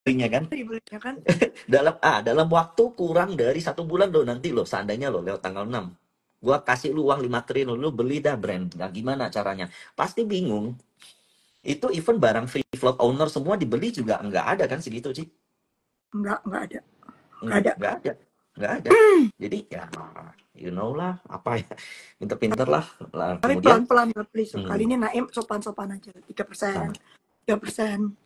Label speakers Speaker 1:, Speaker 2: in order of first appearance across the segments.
Speaker 1: dibelinya kan.
Speaker 2: Dibelinya kan.
Speaker 1: Dalam waktu kurang dari 1 bulan loh, nanti loh seandainya loh lewat tanggal 6 gua kasih lu uang 5 triliun, lu beli dah brand. Nah, gimana caranya? Pasti bingung. Itu even barang free float owner semua dibeli juga nggak ada kan segitu sih.
Speaker 2: Enggak ada. Enggak ada.
Speaker 1: Nggak ada. Nggak ada. Jadi ya, you know lah, apa ya, pinter-pinter lah.
Speaker 2: Tapi
Speaker 1: Kemudian,
Speaker 2: pelan-pelan ya, please. Kali
Speaker 1: hmm,
Speaker 2: ini naik sopan-sopan aja. 3%,
Speaker 1: nah,
Speaker 2: 3%.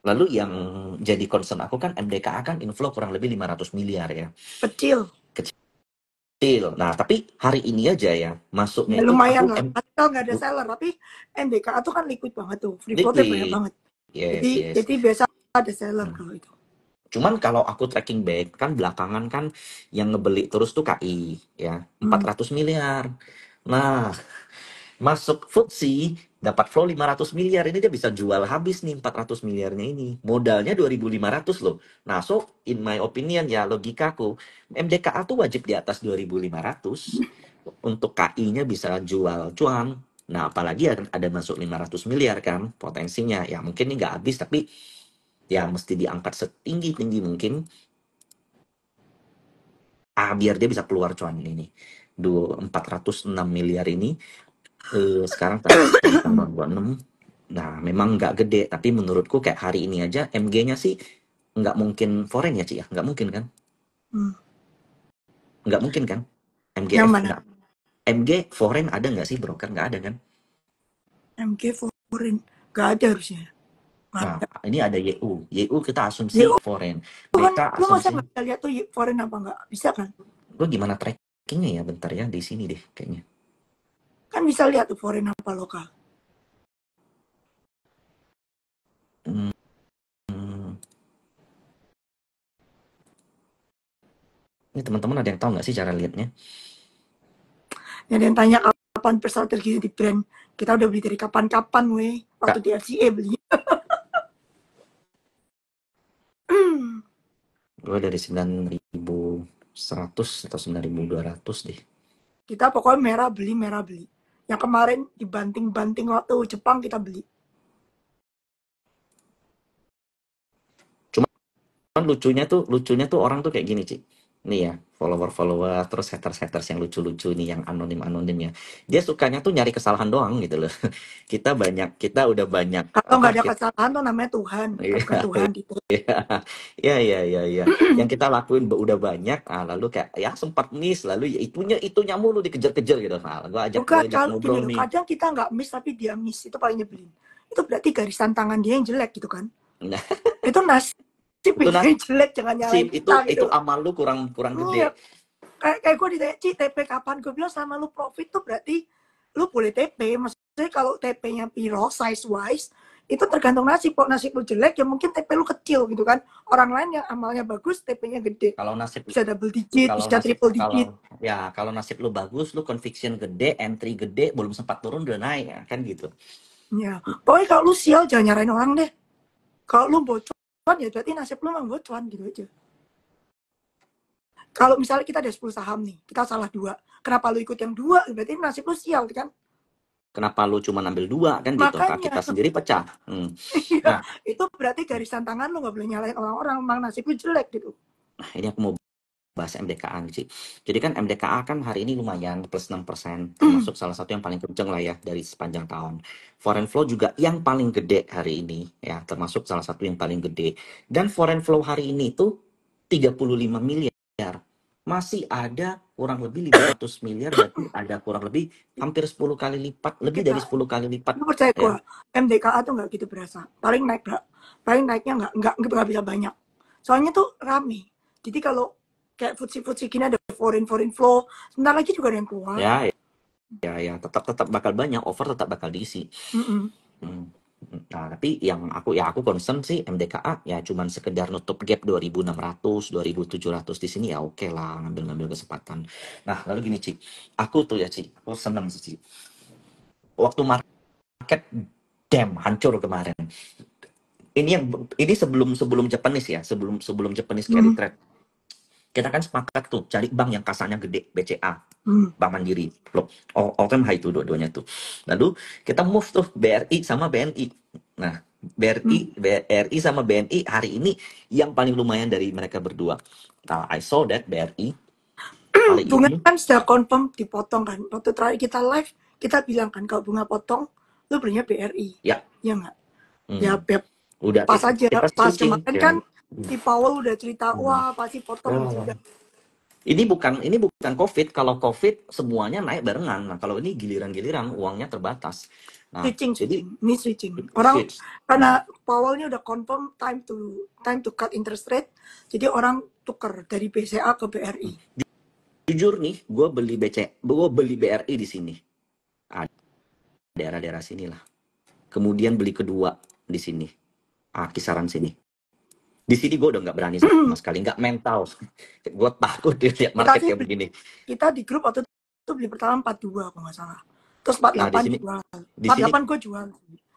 Speaker 1: lalu yang jadi concern aku kan MDKA kan inflow kurang lebih 500 miliar ya.
Speaker 2: Kecil.
Speaker 1: Kecil. Nah, tapi hari ini aja ya, masuknya
Speaker 2: Ya
Speaker 1: itu
Speaker 2: lumayan
Speaker 1: aku
Speaker 2: lah. Padahal nggak ada seller. Tapi MDKA tuh kan liquid banget tuh. Free floatnya banyak
Speaker 1: liquid.
Speaker 2: banget.
Speaker 1: Yes,
Speaker 2: Jadi
Speaker 1: yes.
Speaker 2: jadi biasa ada seller
Speaker 1: Hmm.
Speaker 2: kalau itu.
Speaker 1: Cuman kalau aku tracking back, kan belakangan kan yang ngebeli terus tuh KI, ya,
Speaker 2: Hmm.
Speaker 1: 400 miliar. Nah, masuk FTSE, dapat flow 500 miliar. Ini dia bisa jual habis nih 400 miliarnya ini. Modalnya 2.500 loh. Nah, so in my opinion ya, logikaku, MDKA tuh wajib di atas 2.500 untuk KI-nya bisa jual cuan. Nah, apalagi ada masuk 500 miliar kan potensinya. Ya mungkin ini nggak habis, tapi ya mesti diangkat setinggi-tinggi mungkin. Biar dia bisa keluar cuan ini. 406 miliar ini sekarang tanggal 26. Nah, memang nggak gede, tapi menurutku kayak hari ini aja MG-nya sih nggak mungkin foreign ya, Ci ya? Nggak mungkin kan?
Speaker 2: Hmm.
Speaker 1: Nggak mungkin kan?
Speaker 2: Yang
Speaker 1: MGF
Speaker 2: mana?
Speaker 1: nggak. MG foreign ada nggak sih broker? Nggak ada kan?
Speaker 2: MG foreign. Nggak ada harusnya. Nggak
Speaker 1: Nah,
Speaker 2: ada.
Speaker 1: ini ada YU. YU kita asumsi
Speaker 2: YU
Speaker 1: foreign.
Speaker 2: kan
Speaker 1: BK
Speaker 2: lu masa
Speaker 1: asumsi.
Speaker 2: nggak bisa lihat tuh foreign apa nggak? Bisa kan?
Speaker 1: Gue gimana trackingnya ya? Bentar ya, di sini deh kayaknya.
Speaker 2: Kan bisa lihat tuh foreign apa lokal.
Speaker 1: Hmm, hmm. Ini teman-teman ada yang tahu nggak sih cara lihatnya?
Speaker 2: Ada yang tanya kapan pesawat tergini di brand. Kita udah beli dari kapan-kapan weh. Waktu
Speaker 1: Kak,
Speaker 2: di FCA beli.
Speaker 1: gue dari 9.100 atau 9.200 deh.
Speaker 2: Kita pokoknya merah beli. Yang kemarin dibanting-banting waktu Jepang kita beli.
Speaker 1: Cuman lucunya tuh orang tuh kayak gini, Ci. Nih ya, follower-follower, terus haters-haters yang lucu-lucu nih, yang anonim-anonim ya. Dia sukanya tuh nyari kesalahan doang gitu loh. Kita udah banyak,
Speaker 2: Kalau
Speaker 1: apa,
Speaker 2: nggak ada kesalahan tuh namanya Tuhan. Kita bukan
Speaker 1: iya,
Speaker 2: Tuhan gitu.
Speaker 1: iya, iya, iya, iya. Yang kita lakuin udah banyak, lalu kayak, ya sempat miss, lalu ya itunya mulu dikejar-kejar gitu. Nah, gue
Speaker 2: Bukan,
Speaker 1: ajak
Speaker 2: kalau gini
Speaker 1: ngobrol
Speaker 2: loh,
Speaker 1: nih.
Speaker 2: kadang kita nggak miss tapi dia miss. Itu paling nyebelin. Itu berarti garisan tangan dia yang jelek gitu kan.
Speaker 1: Nah,
Speaker 2: Itu nasib
Speaker 1: itu
Speaker 2: dia yang jelek, jangan
Speaker 1: nasib,
Speaker 2: nyalain
Speaker 1: itu
Speaker 2: kita gitu
Speaker 1: itu
Speaker 2: loh.
Speaker 1: amal lu kurang kurang
Speaker 2: Iya,
Speaker 1: gede.
Speaker 2: kayak gue ditanya, Ci, TP kapan? Gue bilang sama lu profit tuh berarti lu boleh TP. Maksudnya kalau TP-nya piro, size-wise, itu tergantung nasib. Kok nasib lu jelek, ya mungkin TP lu kecil gitu kan. Orang lain yang amalnya bagus, TP-nya gede.
Speaker 1: Kalau nasib
Speaker 2: Bisa double digit,
Speaker 1: kalau
Speaker 2: bisa
Speaker 1: nasib
Speaker 2: triple
Speaker 1: kalau
Speaker 2: digit.
Speaker 1: ya kalau nasib lu bagus, lu conviction gede, entry gede, belum sempat turun udah naik ya, kan gitu.
Speaker 2: Ya, pokoknya kalau lu sial, jangan nyarain orang deh. Kalau lu bocuan, ya berarti nasib lu emang bocuan gitu aja. Kalau misalnya kita ada 10 saham nih, kita salah 2. Kenapa lu ikut yang 2? Berarti nasib lu sial kan?
Speaker 1: Kenapa lu cuma ambil 2 kan gitu? Kak
Speaker 2: Makanya,
Speaker 1: kita sendiri pecah.
Speaker 2: iya,
Speaker 1: Nah,
Speaker 2: itu berarti garisan tangan lu nggak boleh nyalain orang-orang, emang nasib lu jelek gitu.
Speaker 1: ini aku mau bahas MDKA nih, Ci. Jadi kan MDKA kan hari ini lumayan plus 6%,
Speaker 2: Hmm.
Speaker 1: termasuk salah satu yang paling kenceng lah ya dari sepanjang tahun. Foreign flow juga yang paling gede hari ini ya, termasuk salah satu yang paling gede. Dan foreign flow hari ini tuh 35 miliar. Masih ada kurang lebih 500 miliar, berarti ada kurang lebih hampir 10 kali lipat, lebih dari
Speaker 2: Kita,
Speaker 1: 10 kali lipat
Speaker 2: lu percaya
Speaker 1: ya.
Speaker 2: gua, MDKA tuh nggak gitu berasa. Paling naiknya nggak bisa banyak. Soalnya tuh rame. Jadi kalau kayak futsi gini ada foreign flow, sebentar lagi juga ada yang keluar.
Speaker 1: Ya, ya, ya, tetap bakal banyak, over tetap bakal diisi.
Speaker 2: Mm-mm.
Speaker 1: Hmm. Nah, tapi yang aku concern sih MDKA ya cuman sekedar nutup gap 2.600, 2.700 di sini ya oke lah ngambil-ngambil kesempatan. Nah, lalu gini, Ci. Aku tuh ya, Ci. Aku seneng sih, Ci. Waktu market hancur kemarin. Ini sebelum sebelum Japanese ya, sebelum sebelum Japanese carry
Speaker 2: Hmm.
Speaker 1: trade. Kita kan sepakat tuh cari bank yang kasanya gede, BCA,
Speaker 2: Hmm.
Speaker 1: Bank Mandiri. Loh, all time high tuh dua-duanya tuh. Lalu kita move tuh BRI sama BNI. Nah, BRI sama BNI hari ini yang paling lumayan dari mereka berdua. Nah, I saw that BRI hari
Speaker 2: Bunga
Speaker 1: ini.
Speaker 2: kan sudah confirm dipotong kan. Waktu terakhir kita live, kita bilang kan kalau bunga potong, lu belinya BRI.
Speaker 1: Ya,
Speaker 2: Ya nggak? Ya, Beb.
Speaker 1: udah
Speaker 2: Pas aja.
Speaker 1: kita
Speaker 2: Pas
Speaker 1: switching.
Speaker 2: kemarin
Speaker 1: Ya.
Speaker 2: kan si Powell udah cerita,
Speaker 1: Hmm.
Speaker 2: wah pasti potong ya sudah.
Speaker 1: Ini bukan COVID. Kalau COVID semuanya naik barengan. Nah, kalau ini giliran-giliran uangnya terbatas. Nah, jadi
Speaker 2: Ini switching. Orang
Speaker 1: switch.
Speaker 2: karena Powell-nya udah confirm time to cut interest rate, jadi orang tuker dari BCA ke BRI.
Speaker 1: Jujur nih, gue beli BRI di sini. Daerah-daerah sini lah. Kemudian beli kedua di sini. Kisaran sini. Di sini gue udah nggak berani sama sekali, nggak mental. Gue takut lihat market kayak begini.
Speaker 2: Kita di grup waktu itu beli pertama 42 kalau nggak salah. Terus 48
Speaker 1: Nah,
Speaker 2: jual.
Speaker 1: di sini
Speaker 2: 48 gue jual.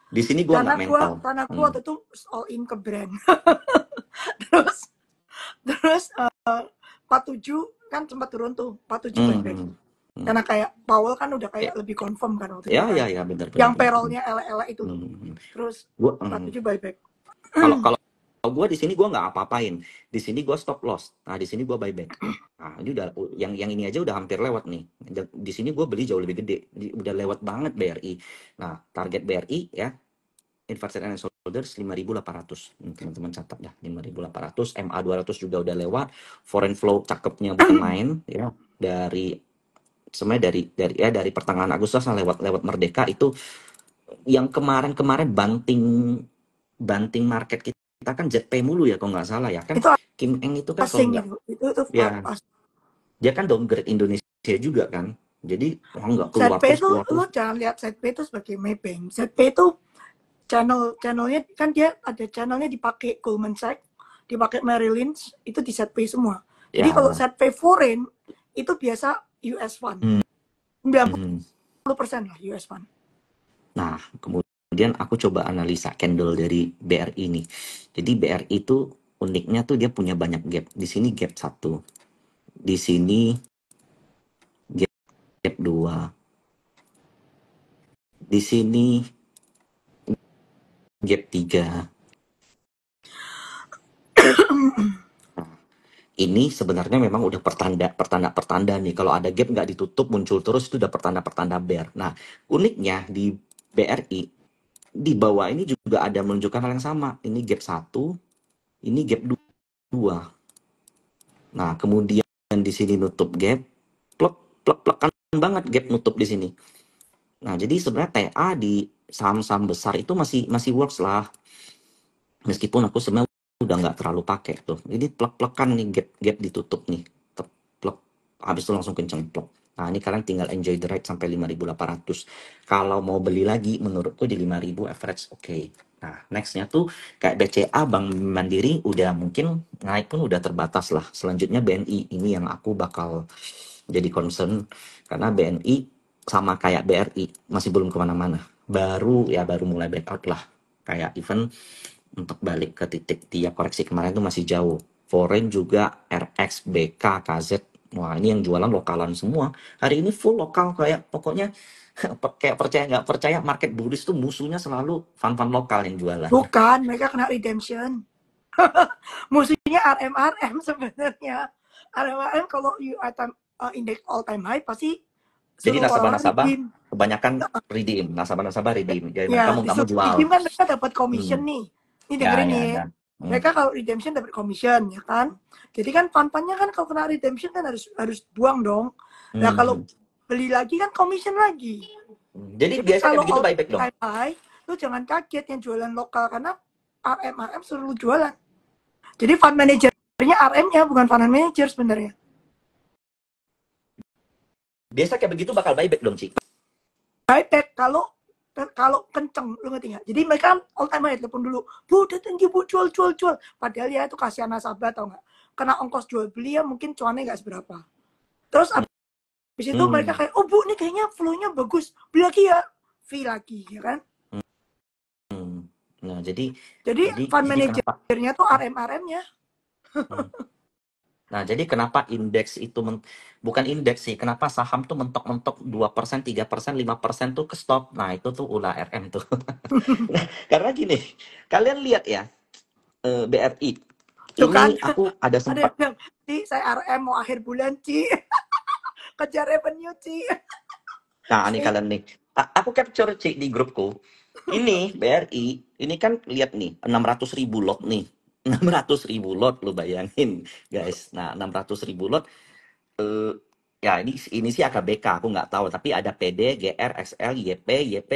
Speaker 1: di sini gue nggak mental.
Speaker 2: Karena gue waktu itu all in ke brand. terus 47 kan sempat turun tuh, 47 buyback. Karena kayak Powell kan udah kayak lebih confirm kan waktu itu.
Speaker 1: Ya, benar.
Speaker 2: Yang payrollnya elek-elek itu. Terus 47 buyback.
Speaker 1: Kalau gue di sini gue nggak apa-apain. Di sini gue stop loss. Nah, di sini gue buyback. Nah, ini udah yang ini aja udah hampir lewat nih. Di sini gue beli jauh lebih gede. Udah lewat banget BRI. Nah, target BRI ya, inverted and holders 5.800. Teman-teman catat dah, 5.800. MA 200 juga udah lewat. Foreign flow cakepnya bukan main ya. Sebenarnya dari pertengahan Agustus lewat Merdeka itu yang kemarin banting market kita kan ZP mulu ya kalau nggak salah ya kan.
Speaker 2: Itu
Speaker 1: Kim Eng itu kan
Speaker 2: asing
Speaker 1: kalau
Speaker 2: itu
Speaker 1: ya dia kan downgrade Indonesia juga kan, jadi nggak keluar
Speaker 2: ZP itu lu jangan lihat ZP itu sebagai Maybank. ZP itu channelnya kan dia ada channelnya dipakai Goldman Sachs, dipakai Merrill Lynch, itu di ZP semua. Jadi kalau ZP foreign itu biasa US fund. 90% lah US fund.
Speaker 1: Nah, kemudian aku coba analisa candle dari BRI ini. Jadi BRI itu uniknya tuh dia punya banyak gap. Di sini gap 1. Di sini gap 2. Di sini gap 3. Ini sebenarnya memang udah pertanda nih. Kalau ada gap nggak ditutup muncul terus itu udah pertanda bear. Nah, uniknya di BRI di bawah ini juga ada menunjukkan hal yang sama. Ini gap 1, ini gap 2. Nah, kemudian di sini nutup gap, plek-plekan banget gap nutup di sini. Nah, jadi sebenarnya TA di saham-saham besar itu masih works lah. Meskipun aku sebenarnya udah nggak terlalu pakai tuh. Ini plek-plekan nih gap ditutup nih. Plek. Habis itu langsung kenceng plek. Nah, ini kalian tinggal enjoy the ride sampai 5.800. Kalau mau beli lagi menurutku di 5.000 average oke. Nah, nextnya tuh kayak BCA, Bank Mandiri udah mungkin naik pun udah terbatas lah. Selanjutnya BNI ini yang aku bakal jadi concern karena BNI sama kayak BRI masih belum kemana-mana. Baru mulai breakout lah. Kayak even untuk balik ke titik dia koreksi kemarin itu masih jauh. Foreign juga RX, BK, KZ. Wah, ini yang jualan lokalan semua. Hari ini full lokal kayak pokoknya kayak percaya nggak percaya market bullish tuh musuhnya selalu fund-fund lokal yang jualan.
Speaker 2: Bukan, mereka kena redemption. Musuhnya RM sebenarnya. RM kalau indeks all time high pasti
Speaker 1: jadi nasabah-nasabah kebanyakan redeem, nasabah-nasabah redeem. Jadi mereka mau nggak mau jual.
Speaker 2: Redeem kan mereka dapat commission nih. Ini dengerin nih. Mereka kalau redemption dapat commission ya kan. Jadi kan fund-fundnya kan kalau kena redemption kan harus buang dong. Nah kalau beli lagi kan commission lagi.
Speaker 1: Jadi biasanya begitu buyback dong.
Speaker 2: High, lu jangan kaget yang jualan lokal karena RM suruh jualan. Jadi fund manajernya RM-nya bukan fund manager sebenarnya.
Speaker 1: Biasa kayak begitu bakal buyback dong, Ci.
Speaker 2: Buyback kalau kenceng, lu ngerti nggak? Jadi mereka all time high telepon dulu, bu udah tinggi bu, jual. Padahal ya itu kasihan nasabah tau nggak? Kena ongkos jual beli ya mungkin cuannya nggak seberapa. Terus habis itu mereka kayak, oh bu ini kayaknya flow-nya bagus, beli lagi ya, fee lagi ya kan?
Speaker 1: Nah jadi
Speaker 2: fund manajernya tuh RM-nya.
Speaker 1: Nah, jadi kenapa indeks itu bukan indeks sih, kenapa saham tuh mentok-mentok 2%, 3%, 5% tuh ke stop. Nah, itu tuh ulah RM tuh. Nah, karena gini, kalian lihat ya, BRI.
Speaker 2: Tuh kan,
Speaker 1: Ini aku ada
Speaker 2: ada yang
Speaker 1: sempat.
Speaker 2: bilang, Ci, saya RM mau akhir bulan, Ci. Kejar revenue, Ci.
Speaker 1: Nah, ini
Speaker 2: Nih,
Speaker 1: kalian nih. Aku capture Ci di grupku. Ini BRI, ini kan lihat nih, 600.000 lot nih. 600.000 lot, lu bayangin, guys. Nah, 600.000 lot. eh, Ya ini sih AKBK, aku nggak tahu. Tapi ada PD, GR, XL, YP,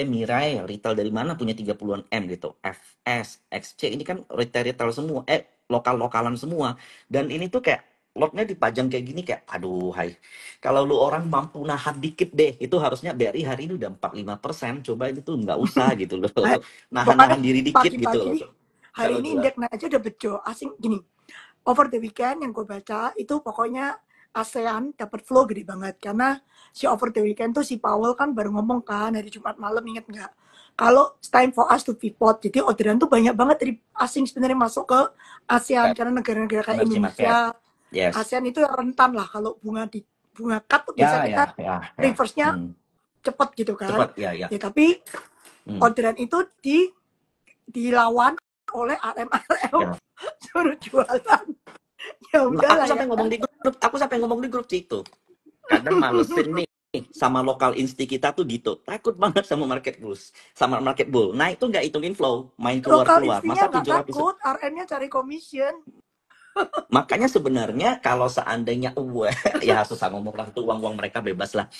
Speaker 1: Mirai, retail dari mana punya 30-an M gitu. FS, XC, ini kan retail-retail semua. Lokal-lokalan semua. Dan ini tuh kayak lotnya dipajang kayak gini kayak, aduh, hai. Kalau lu orang mampu nahan dikit deh, itu harusnya BRI hari ini udah 45%. Coba itu tuh nggak usah gitu loh.
Speaker 2: pokoknya
Speaker 1: Nahan-nahan diri dikit gitu
Speaker 2: pagi-pagi
Speaker 1: loh.
Speaker 2: nih, hari
Speaker 1: Kalau
Speaker 2: ini
Speaker 1: gua.
Speaker 2: indeks naik aja udah bejo. Asing gini, over the weekend yang gue baca itu pokoknya ASEAN dapat flow gede banget karena si over the weekend tuh si Powell kan baru ngomong kan hari Jumat malam, inget nggak, kalau it's time for us to pivot, jadi orderan tuh banyak banget dari asing sebenarnya masuk ke ASEAN karena negara-negara kayak
Speaker 1: Emerging market.
Speaker 2: Indonesia,
Speaker 1: Yes.
Speaker 2: ASEAN itu rentan lah kalau bunga cut tuh biasa
Speaker 1: Ya,
Speaker 2: kita
Speaker 1: ya, ya, ya.
Speaker 2: reverse-nya
Speaker 1: Hmm.
Speaker 2: cepet gitu kan.
Speaker 1: Cepat, ya, ya.
Speaker 2: Ya tapi
Speaker 1: Hmm.
Speaker 2: orderan itu dilawan oleh RM suruh jualan. Ya
Speaker 1: Nah, aku
Speaker 2: udahlah ya.
Speaker 1: sampai ngomong di grup, Ci, itu. Kadang malesin nih sama lokal insti kita tuh gitu. Takut banget sama market bulls, sama market bull. Nah, itu nggak hitungin flow, main
Speaker 2: Lokal
Speaker 1: keluar-keluar.
Speaker 2: instinya
Speaker 1: Masa
Speaker 2: nggak
Speaker 1: 700.
Speaker 2: takut, RM-nya cari commission.
Speaker 1: Makanya sebenarnya kalau seandainya ya susah ngomong lah, itu uang-uang mereka bebas lah.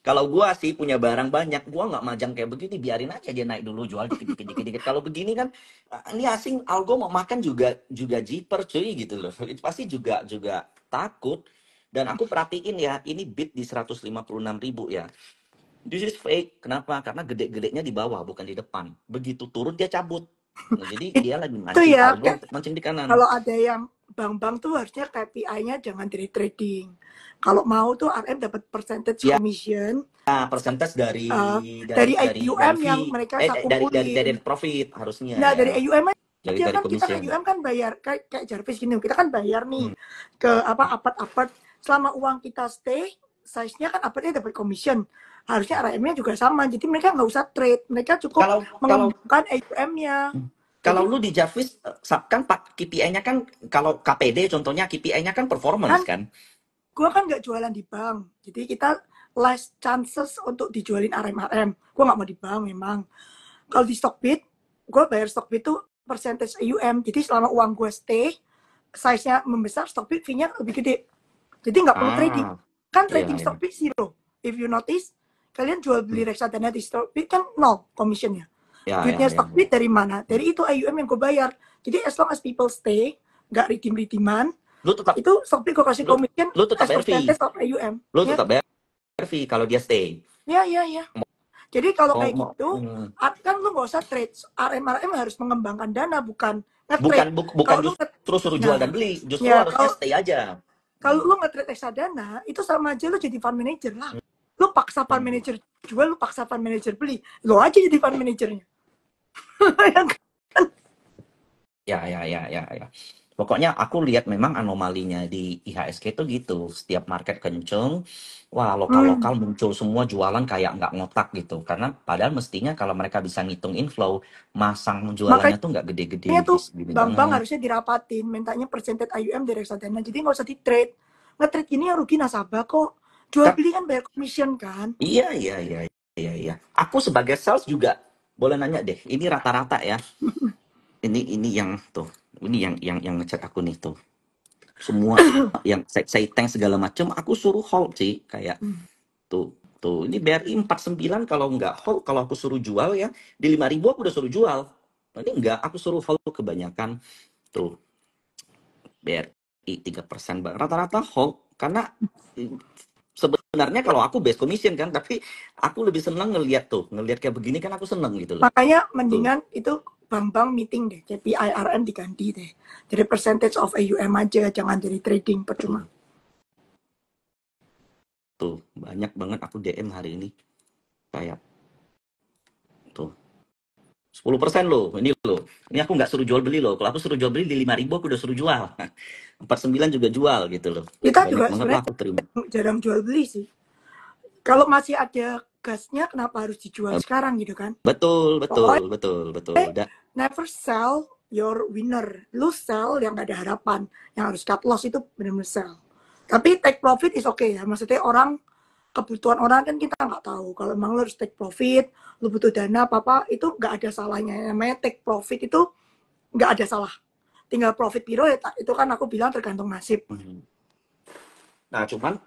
Speaker 1: Kalau gua sih punya barang banyak, gua nggak majang kayak begini, biarin aja dia naik dulu, jual dikit dikit dikit dikit. Kalau begini kan ini asing algo mau makan juga juga jiper cuy gitu loh. Itu pasti juga juga takut. Dan aku perhatiin ya, ini bid di 156.000 ya. This is fake. Kenapa? Karena gede-gedenya di bawah, bukan di depan. Begitu turun dia cabut. Nah, jadi dia lagi
Speaker 2: Itu
Speaker 1: mancing
Speaker 2: ya,
Speaker 1: algo
Speaker 2: kayak
Speaker 1: untuk mancing di kanan.
Speaker 2: kalau ada yang bank-bank tuh harusnya KPI-nya jangan dari trading. Kalau mau tuh RM dapat percentage
Speaker 1: Ya,
Speaker 2: commission
Speaker 1: persentase dari
Speaker 2: uh,
Speaker 1: dari
Speaker 2: dari
Speaker 1: dari dari
Speaker 2: AUM yang
Speaker 1: fee,
Speaker 2: mereka bisa
Speaker 1: dari
Speaker 2: kumpulin.
Speaker 1: profit harusnya
Speaker 2: Nah,
Speaker 1: ya.
Speaker 2: dari AUM
Speaker 1: Dari
Speaker 2: aja
Speaker 1: dari
Speaker 2: kan kita
Speaker 1: commission.
Speaker 2: AUM kan bayar kayak Jarvis gini, kita kan bayar nih
Speaker 1: Hmm.
Speaker 2: ke apa apart-apart. Selama uang kita stay, size-nya kan apartnya dapat commission. Harusnya RM-nya juga sama. Jadi mereka nggak usah trade, mereka cukup
Speaker 1: Kalau kalau
Speaker 2: mengembangkan AUM-nya.
Speaker 1: kalau
Speaker 2: Jadi
Speaker 1: lu di Javis kan Pak KPI-nya kan kalau KPD contohnya KPI-nya kan
Speaker 2: kan
Speaker 1: performance kan.
Speaker 2: gue kan nggak jualan di bank. Jadi kita less chances untuk dijualin RM-RM. Gue nggak mau di bank memang. Kalau di Stockbit, gue bayar Stockbit tuh percentage AUM. Jadi selama uang gue stay, size-nya membesar, Stockbit fee-nya lebih gede. Jadi nggak perlu trading.
Speaker 1: Ah,
Speaker 2: Kan
Speaker 1: iya
Speaker 2: trading
Speaker 1: iya.
Speaker 2: Stockbit zero. If you notice, kalian jual
Speaker 1: Hmm.
Speaker 2: beli reksadana di Stockbit kan nol commissionnya.
Speaker 1: Ya ya
Speaker 2: Duitnya
Speaker 1: ya. Ya.
Speaker 2: Stockbit dari mana?
Speaker 1: Hmm.
Speaker 2: Dari itu AUM yang gue bayar. Jadi as long as people stay, nggak redeem-redeeman,
Speaker 1: Lu tetap
Speaker 2: itu Stockbit gue kasih
Speaker 1: lu
Speaker 2: commission
Speaker 1: lu tetap
Speaker 2: as
Speaker 1: bayar fee.
Speaker 2: percentage of AUM.
Speaker 1: Lu
Speaker 2: Ya,
Speaker 1: tetap bayar fee kalau dia stay.
Speaker 2: ya, ya, ya. Jadi kalau
Speaker 1: Mau,
Speaker 2: kayak
Speaker 1: mau,
Speaker 2: gitu, kan lu nggak usah trade. RM harus mengembangkan dana, bukan
Speaker 1: bukan
Speaker 2: nge-trade.
Speaker 1: bukan
Speaker 2: Kalau lu
Speaker 1: justru suruh jual dan
Speaker 2: nah,
Speaker 1: beli, justru
Speaker 2: ya
Speaker 1: harusnya stay aja.
Speaker 2: kalau
Speaker 1: Hmm.
Speaker 2: lu nge-trade reksadana, itu sama aja lu jadi fund manager lah. Lu paksa fund
Speaker 1: Hmm.
Speaker 2: manager jual, lu paksa fund manager beli. Lu aja jadi fund manajernya.
Speaker 1: Ya, ya, ya, ya, ya. Pokoknya aku lihat memang anomalinya di IHSG itu gitu. Setiap market kenceng, wah lokal-lokal muncul semua jualan kayak nggak ngotak gitu. Karena padahal mestinya kalau mereka bisa ngitung inflow, masang jualannya tuh nggak gede-gede,
Speaker 2: Makanya tuh
Speaker 1: gini
Speaker 2: bank-bank
Speaker 1: banget.
Speaker 2: harusnya dirapatin, mintanya percentage AUM dari reksadana. Jadi nggak usah di-trade. Nge-trade ini yang rugi nasabah kok. Jual
Speaker 1: Kak,
Speaker 2: beli kan bayar commission kan.
Speaker 1: iya, iya, iya, iya, iya. Aku sebagai sales juga boleh nanya deh. Ini rata-rata ya. Ini yang tuh. Ini yang ngecek aku nih tuh. Semua yang saya tank segala macam, aku suruh hold sih kayak. Tuh, ini BRI 49 kalau nggak hold, kalau aku suruh jual ya, di 5.000 aku udah suruh jual. Nah, ini enggak, aku suruh hold kebanyakan. Tuh, BRI 3%. Rata-rata hold, karena sebenarnya kalau aku base commission kan, tapi aku lebih senang ngelihat kayak begini kan aku seneng gitu loh.
Speaker 2: Makanya
Speaker 1: Tuh,
Speaker 2: mendingan itu bank-bank meeting deh, KPI RM diganti deh. Jadi percentage of AUM aja, jangan jadi trading percuma.
Speaker 1: tuh, tuh, banyak banget aku DM hari ini. Kayak, tuh, 10% loh, ini loh. Ini aku nggak suruh jual beli loh. Kalau aku suruh jual beli di 5.000 aku udah suruh jual. 49 juga jual gitu loh.
Speaker 2: Kita
Speaker 1: Banyak
Speaker 2: juga
Speaker 1: banget lah
Speaker 2: sebenarnya
Speaker 1: aku terima.
Speaker 2: jarang jual beli sih. Kalau masih ada gasnya, kenapa harus dijual
Speaker 1: Eh,
Speaker 2: sekarang gitu kan?
Speaker 1: Betul, betul,
Speaker 2: Pokoknya
Speaker 1: betul, betul.
Speaker 2: never sell your winner. Lu sell yang gak ada harapan. Yang harus cut loss itu benar-benar sell. Tapi take profit is okay ya. Maksudnya orang, kebutuhan orang kan kita nggak tahu. Kalau emang lu harus take profit, lu butuh dana apa-apa, itu nggak ada salahnya. Namanya take profit itu nggak ada salah. Tinggal profit piro ya, itu kan aku bilang tergantung nasib.
Speaker 1: Hmm. Nah, cuman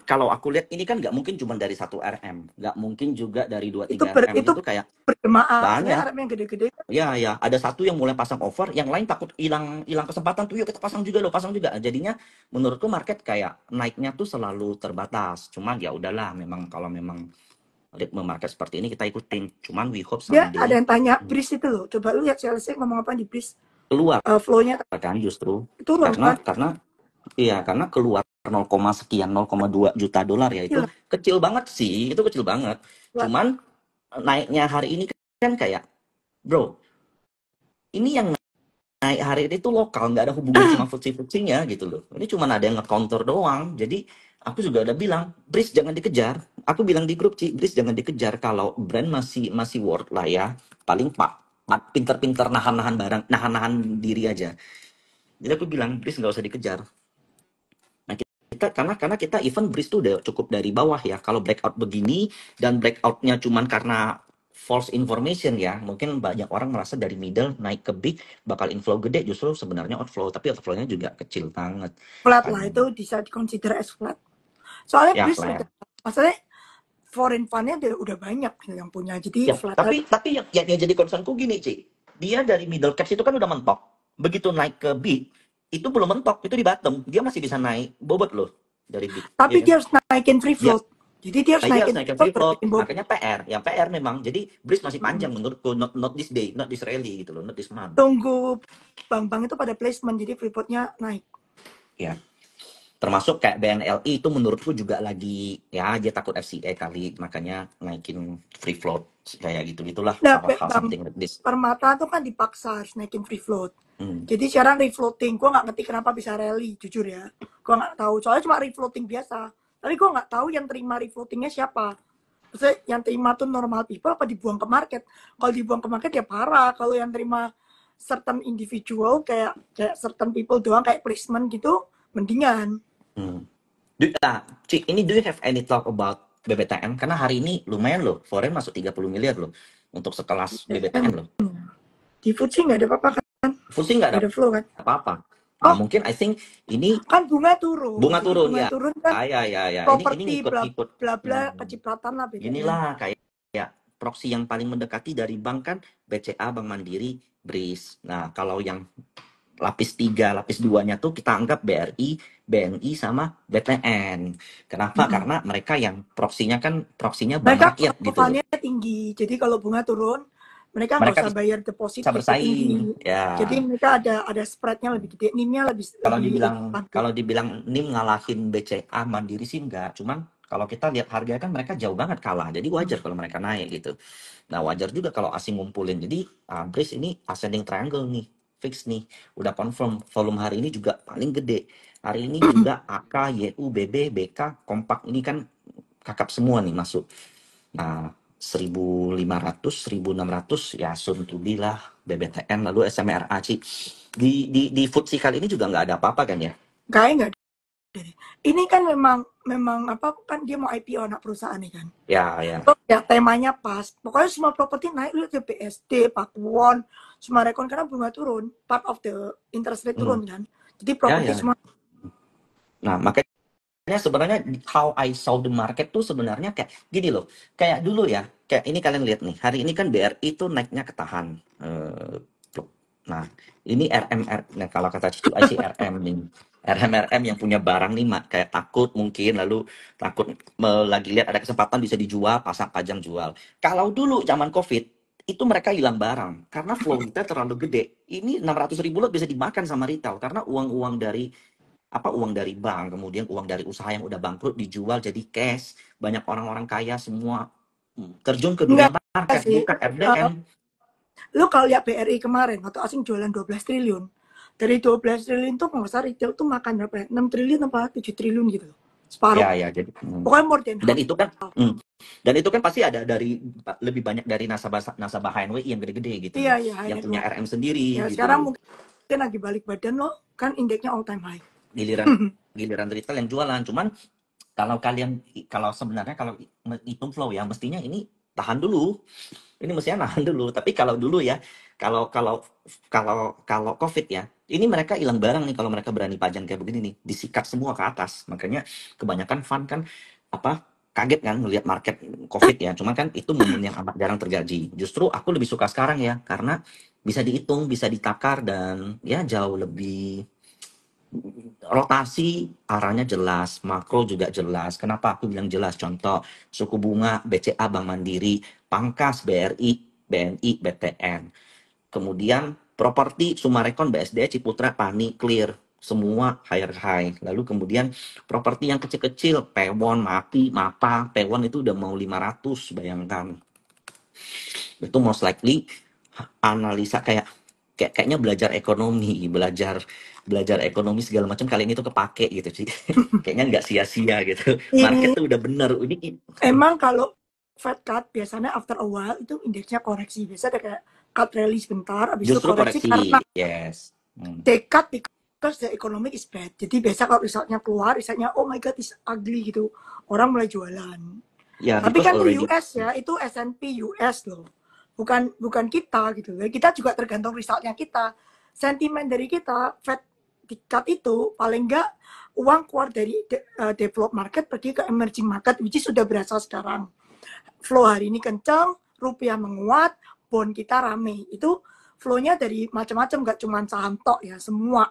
Speaker 1: kalau aku lihat ini kan nggak mungkin cuma dari satu RM, nggak mungkin juga dari dua
Speaker 2: Itu
Speaker 1: tiga RM. Itu tuh kayak
Speaker 2: berjemaah. Maksudnya
Speaker 1: banyak.
Speaker 2: RM yang gede-gede.
Speaker 1: Ya, ya, ada satu yang mulai pasang over, yang lain takut hilang hilang kesempatan tuh, yuk kita pasang juga loh, pasang juga. Jadinya menurutku market kayak naiknya tuh selalu terbatas. Cuman ya udahlah, memang kalau memang ritme market seperti ini kita ikutin. Cuman we hope
Speaker 2: Dia ada
Speaker 1: someday
Speaker 2: yang tanya Breeze itu loh. Coba lu lihat CLC ngomong apa di Breeze.
Speaker 1: keluar
Speaker 2: Flow-nya
Speaker 1: kan justru
Speaker 2: turun kan.
Speaker 1: karena keluar 0, sekian 0,2 juta dolar ya itu
Speaker 2: Gila.
Speaker 1: kecil banget sih, itu kecil banget. Cuman naiknya hari ini kan kayak bro, ini yang naik hari ini tuh lokal, nggak ada hubungan sama FTSE-nya gitu loh. Ini cuma ada yang nge-counter doang. Jadi aku juga udah bilang, Breeze jangan dikejar. Aku bilang di grup, Breeze jangan dikejar. Kalau brand masih worth lah ya. Paling pak pinter-pinter nahan-nahan barang, nahan-nahan diri aja. Jadi aku bilang, Breeze nggak usah dikejar. Nah, karena kita event Breeze tuh udah cukup dari bawah ya. Kalau breakout begini dan breakoutnya cuman karena false information ya, mungkin banyak orang merasa dari middle naik ke big bakal inflow gede, justru sebenarnya outflow, tapi outflow-nya juga kecil banget
Speaker 2: Flat
Speaker 1: kan.
Speaker 2: lah, itu bisa dikonsider as flat. Soalnya
Speaker 1: Ya
Speaker 2: Breeze
Speaker 1: flat.
Speaker 2: maksudnya foreign fund-nya udah banyak yang punya. Jadi
Speaker 1: Ya,
Speaker 2: flat aja.
Speaker 1: tapi yang jadi concernku gini, Ci. Dia dari middle caps itu kan udah mentok. Begitu naik ke big, itu belum mentok, itu di bottom. Dia masih bisa naik bobot loh dari big, ya
Speaker 2: Tapi
Speaker 1: kan?
Speaker 2: dia harus naikin free
Speaker 1: Dia
Speaker 2: float. Jadi dia harus
Speaker 1: dia
Speaker 2: naikin
Speaker 1: harus
Speaker 2: free
Speaker 1: naikin
Speaker 2: float
Speaker 1: free
Speaker 2: baru
Speaker 1: float,
Speaker 2: bikin bobot.
Speaker 1: makanya PR. Yang PR memang. Jadi Breeze masih panjang menurutku, not this day, not this rally gitu loh, not this month.
Speaker 2: Tunggu bank-bank itu pada placement, jadi free float-nya naik.
Speaker 1: Ya. Termasuk kayak BNLI itu menurutku juga lagi ya dia takut FCA kali, makanya naikin free float kayak gitu-gitulah,
Speaker 2: Nah,
Speaker 1: hal-hal
Speaker 2: Bang
Speaker 1: something like this.
Speaker 2: Permata tuh kan dipaksa harus naikin free float.
Speaker 1: Hmm.
Speaker 2: Jadi sekarang refloating, gue nggak ngerti kenapa bisa rally, jujur ya. Gue nggak tahu, soalnya cuma refloating biasa. Tapi gue nggak tahu yang terima refloatingnya siapa. Maksudnya yang terima tuh normal people apa dibuang ke market. Kalau dibuang ke market ya parah. Kalau yang terima certain individual kayak certain people doang kayak placement gitu, mendingan.
Speaker 1: Ci, ini do you have any talk about BBTN? Karena hari ini lumayan loh, foreign masuk 30 miliar loh untuk sekelas BBTN loh.
Speaker 2: Di FTSE nggak ada apa-apa kan?
Speaker 1: Pusing nggak
Speaker 2: Nggak
Speaker 1: ada
Speaker 2: ada flow kan?
Speaker 1: apa-apa. Nah,
Speaker 2: Oh,
Speaker 1: mungkin I think ini
Speaker 2: kan bunga turun.
Speaker 1: bunga
Speaker 2: Jadi
Speaker 1: turun
Speaker 2: bunga
Speaker 1: ya.
Speaker 2: turun kan
Speaker 1: Ya. Ini
Speaker 2: properti bla
Speaker 1: ngikut-ngikut.
Speaker 2: bla bla kecipratan lah BTN.
Speaker 1: Inilah kayak proxy yang paling mendekati dari bank kan BCA, Bank Mandiri, BRIS. Nah, kalau yang lapis 3, lapis 2-nya tuh kita anggap BRI, BNI sama BTN. Kenapa? Karena mereka yang proksinya bank
Speaker 2: Mereka
Speaker 1: rakyat gitu loh.
Speaker 2: profilnya tinggi. Jadi kalau bunga turun, mereka nggak
Speaker 1: Mereka
Speaker 2: usah bayar deposit
Speaker 1: bisa
Speaker 2: lebih tinggi.
Speaker 1: bersaing. Ya.
Speaker 2: Jadi mereka ada spreadnya lebih gede, NIM-nya
Speaker 1: Kalau dibilang NIM ngalahin BCA Mandiri sih enggak, cuman kalau kita lihat harga kan mereka jauh banget kalah, jadi wajar kalau mereka naik gitu. Nah, wajar juga kalau asing ngumpulin. Jadi Breeze ini ascending triangle nih, fix nih, udah confirm. Volume hari ini juga paling gede. Hari ini juga AK, YU, BB, BK, Kompak ini kan kakap semua nih masuk. Nah, 1.500, 1.600 ya soon to be lah BBTN, lalu SMRA Ci. Di FTSE kali ini juga nggak ada apa-apa kan ya?
Speaker 2: Kayaknya nggak ada. Ini kan memang apa kan dia mau IPO anak perusahaan nih kan.
Speaker 1: Ya.
Speaker 2: So, ya temanya pas. Pokoknya semua properti naik, lihat ke BSD, Pakuwon, semua rekon karena bunga turun, part of the interest rate turun kan. Jadi properti
Speaker 1: Ya.
Speaker 2: semua.
Speaker 1: Nah, makanya sebenarnya how I saw the market tuh sebenarnya kayak gini loh. Kayak dulu ya, kayak ini kalian lihat nih. Hari ini kan BRI tuh naiknya ketahan. Nah, ini RMR. Nah, kalau kata Cicu IC RM nih. RM yang punya barang nih, kayak takut mungkin, lalu takut lagi lihat ada kesempatan bisa dijual, pasang pajang jual. Kalau dulu zaman COVID, itu mereka hilang barang karena flow kita terlalu gede. Ini 600.000 lot bisa dimakan sama retail karena uang dari bank, kemudian uang dari usaha yang udah bangkrut dijual jadi cash. Banyak orang-orang kaya semua terjun ke dunia
Speaker 2: Enggak
Speaker 1: market,
Speaker 2: sih.
Speaker 1: bukan FDM.
Speaker 2: Lu kalau lihat BRI kemarin, atau asing jualan 12 triliun. Dari 12 triliun tuh nggak usah retail tuh makan berapa ya? 6 triliun apa 7 triliun gitu.
Speaker 1: Ya,
Speaker 2: Separuh.
Speaker 1: ya, jadi
Speaker 2: Pokoknya more than
Speaker 1: dan
Speaker 2: half.
Speaker 1: itu kan dan itu kan pasti ada dari lebih banyak dari nasabah nasabah HNWI yang gede-gede gitu
Speaker 2: Iya,
Speaker 1: loh,
Speaker 2: iya, high
Speaker 1: yang
Speaker 2: net
Speaker 1: punya
Speaker 2: worth.
Speaker 1: RM sendiri
Speaker 2: Ya
Speaker 1: gitu
Speaker 2: sekarang
Speaker 1: loh.
Speaker 2: mungkin lagi balik badan loh, kan indeksnya all time high.
Speaker 1: Giliran giliran retail yang jualan. Cuman kalau sebenarnya kalau hitung flow ya mestinya ini tahan dulu. Ini mestinya nahan dulu. Tapi kalau dulu ya, kalau kalau kalau COVID ya, ini mereka hilang barang nih kalau mereka berani pajang kayak begini nih, disikat semua ke atas. Makanya kebanyakan fund kan apa kaget kan melihat market COVID ya. Cuman kan itu momen yang amat jarang terjadi. Justru aku lebih suka sekarang ya, karena bisa dihitung, bisa ditakar dan ya jauh lebih rotasi arahnya jelas, makro juga jelas. Kenapa aku bilang jelas? Contoh, suku bunga BCA Bank Mandiri, pangkas BRI, BNI, BTN. Kemudian properti Sumarekon, BSD, Ciputra, Pani, Clear. Semua higher high. Lalu kemudian properti yang kecil-kecil, Pewon, Mapi, Mapa. Pewon itu udah mau 500, bayangkan. Itu most likely analisa kayaknya belajar ekonomi, belajar belajar ekonomi segala macam kali ini tuh kepake gitu sih. Kayaknya nggak sia-sia gitu. Market tuh udah bener. Ini
Speaker 2: Emang kalau Fed cut biasanya after a while itu indeksnya koreksi. Biasanya kayak cut rally sebentar, habis itu
Speaker 1: justru
Speaker 2: koreksi
Speaker 1: koreksi.
Speaker 2: karena
Speaker 1: Yes.
Speaker 2: they cut because the economic is bad. Jadi biasa kalau resultnya keluar, resultnya oh my god is ugly gitu, orang mulai jualan.
Speaker 1: Ya,
Speaker 2: Tapi
Speaker 1: because
Speaker 2: kan itu
Speaker 1: already.
Speaker 2: US ya, itu S&P US loh. Bukan bukan kita gitu. Kita juga tergantung resultnya kita. Sentimen dari kita, Fed di cut itu paling enggak uang keluar dari developed market pergi ke emerging market, which is sudah berasa sekarang. Flow hari ini kencang, rupiah menguat, bond kita rame. Itu flow-nya dari macam-macam, nggak cuma saham tok ya, semua.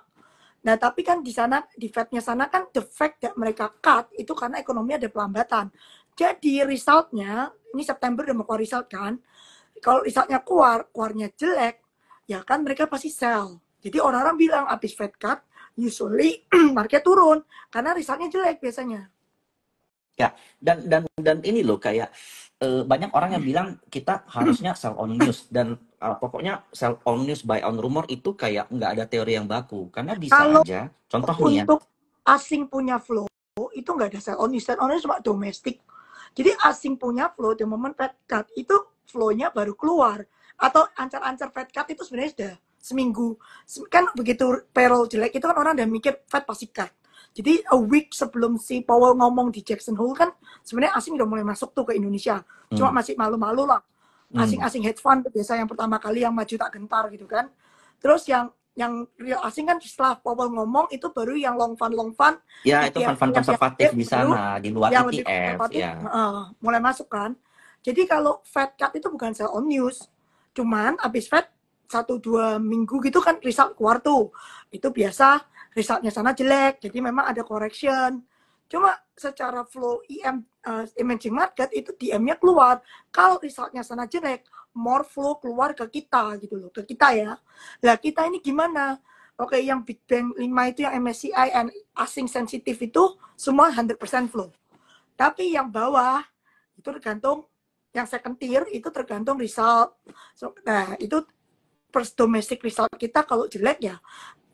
Speaker 2: Nah, tapi kan di sana, di Fed-nya sana kan the fact that mereka cut itu karena ekonomi ada pelambatan. Jadi resultnya, ini September udah mau keluar result kan, kalau resultnya keluarnya jelek, ya kan mereka pasti sell. Jadi orang-orang bilang habis Fed cut, usually market turun, karena resultnya jelek biasanya.
Speaker 1: Ya, dan ini loh kayak banyak orang yang bilang kita harusnya sell on news dan pokoknya sell on news buy on rumor itu kayak nggak ada teori yang baku karena bisa
Speaker 2: Kalau
Speaker 1: aja. Contoh nih ya.
Speaker 2: untuk asing punya flow, itu nggak ada sell on news. Sell on news cuma domestik. Jadi asing punya flow, the moment Fed cut, itu flow-nya baru keluar. Atau ancar-ancar Fed cut itu sebenarnya sudah seminggu. Kan begitu payroll jelek, itu kan orang udah mikir Fed pasti cut. Jadi a week sebelum si Powell ngomong di Jackson Hole kan sebenarnya asing udah mulai masuk tuh ke Indonesia. Cuma
Speaker 1: Hmm,
Speaker 2: masih malu-malu lah.
Speaker 1: hmm.
Speaker 2: Asing-asing hedge fund biasa yang pertama kali yang maju tak gentar gitu kan. Terus yang real asing kan setelah Powell ngomong itu baru yang long fund
Speaker 1: Ya, itu
Speaker 2: ETF
Speaker 1: fund-fund
Speaker 2: ETF yang
Speaker 1: konservatif
Speaker 2: gede
Speaker 1: di
Speaker 2: baru
Speaker 1: sana, di luar
Speaker 2: yang lebih
Speaker 1: ETF,
Speaker 2: konservatif
Speaker 1: ya.
Speaker 2: mulai masuk kan. Jadi kalau Fed cut itu bukan sell on news, cuman abis Fed 1-2 minggu gitu kan result keluar tuh, itu biasa resultnya sana jelek, jadi memang ada correction. Cuma secara flow emerging market itu DM-nya keluar, kalau resultnya sana jelek, more flow keluar ke kita gitu loh, ke kita ya. Lah kita ini gimana? Oke, yang Big Bang 5 itu yang MSCI and asing sensitif itu semua 100% flow. Tapi yang bawah itu tergantung, yang second tier itu tergantung result. Nah, itu first domestic result kita kalau jelek ya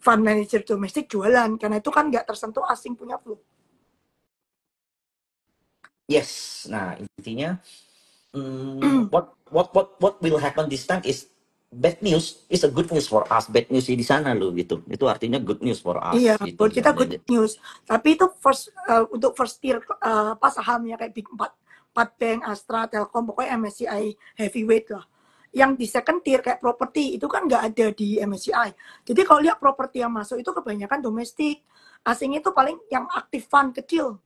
Speaker 2: fund manager domestik jualan karena itu kan nggak tersentuh asing punya flow.
Speaker 1: Yes. Nah, intinya what will happen this time is bad news is a good news for us. Bad news di sana loh gitu. Itu artinya good news for
Speaker 2: Iya,
Speaker 1: us gitu.
Speaker 2: buat kita good news. Tapi itu untuk first tier pas sahamnya kayak Big 4, 4 Bank, Astra, Telkom, pokoknya MSCI heavyweight lah. Yang di second tier kayak properti itu kan nggak ada di MSCI. Jadi kalau lihat properti yang masuk itu kebanyakan domestik. Asing itu paling yang aktif fund kecil.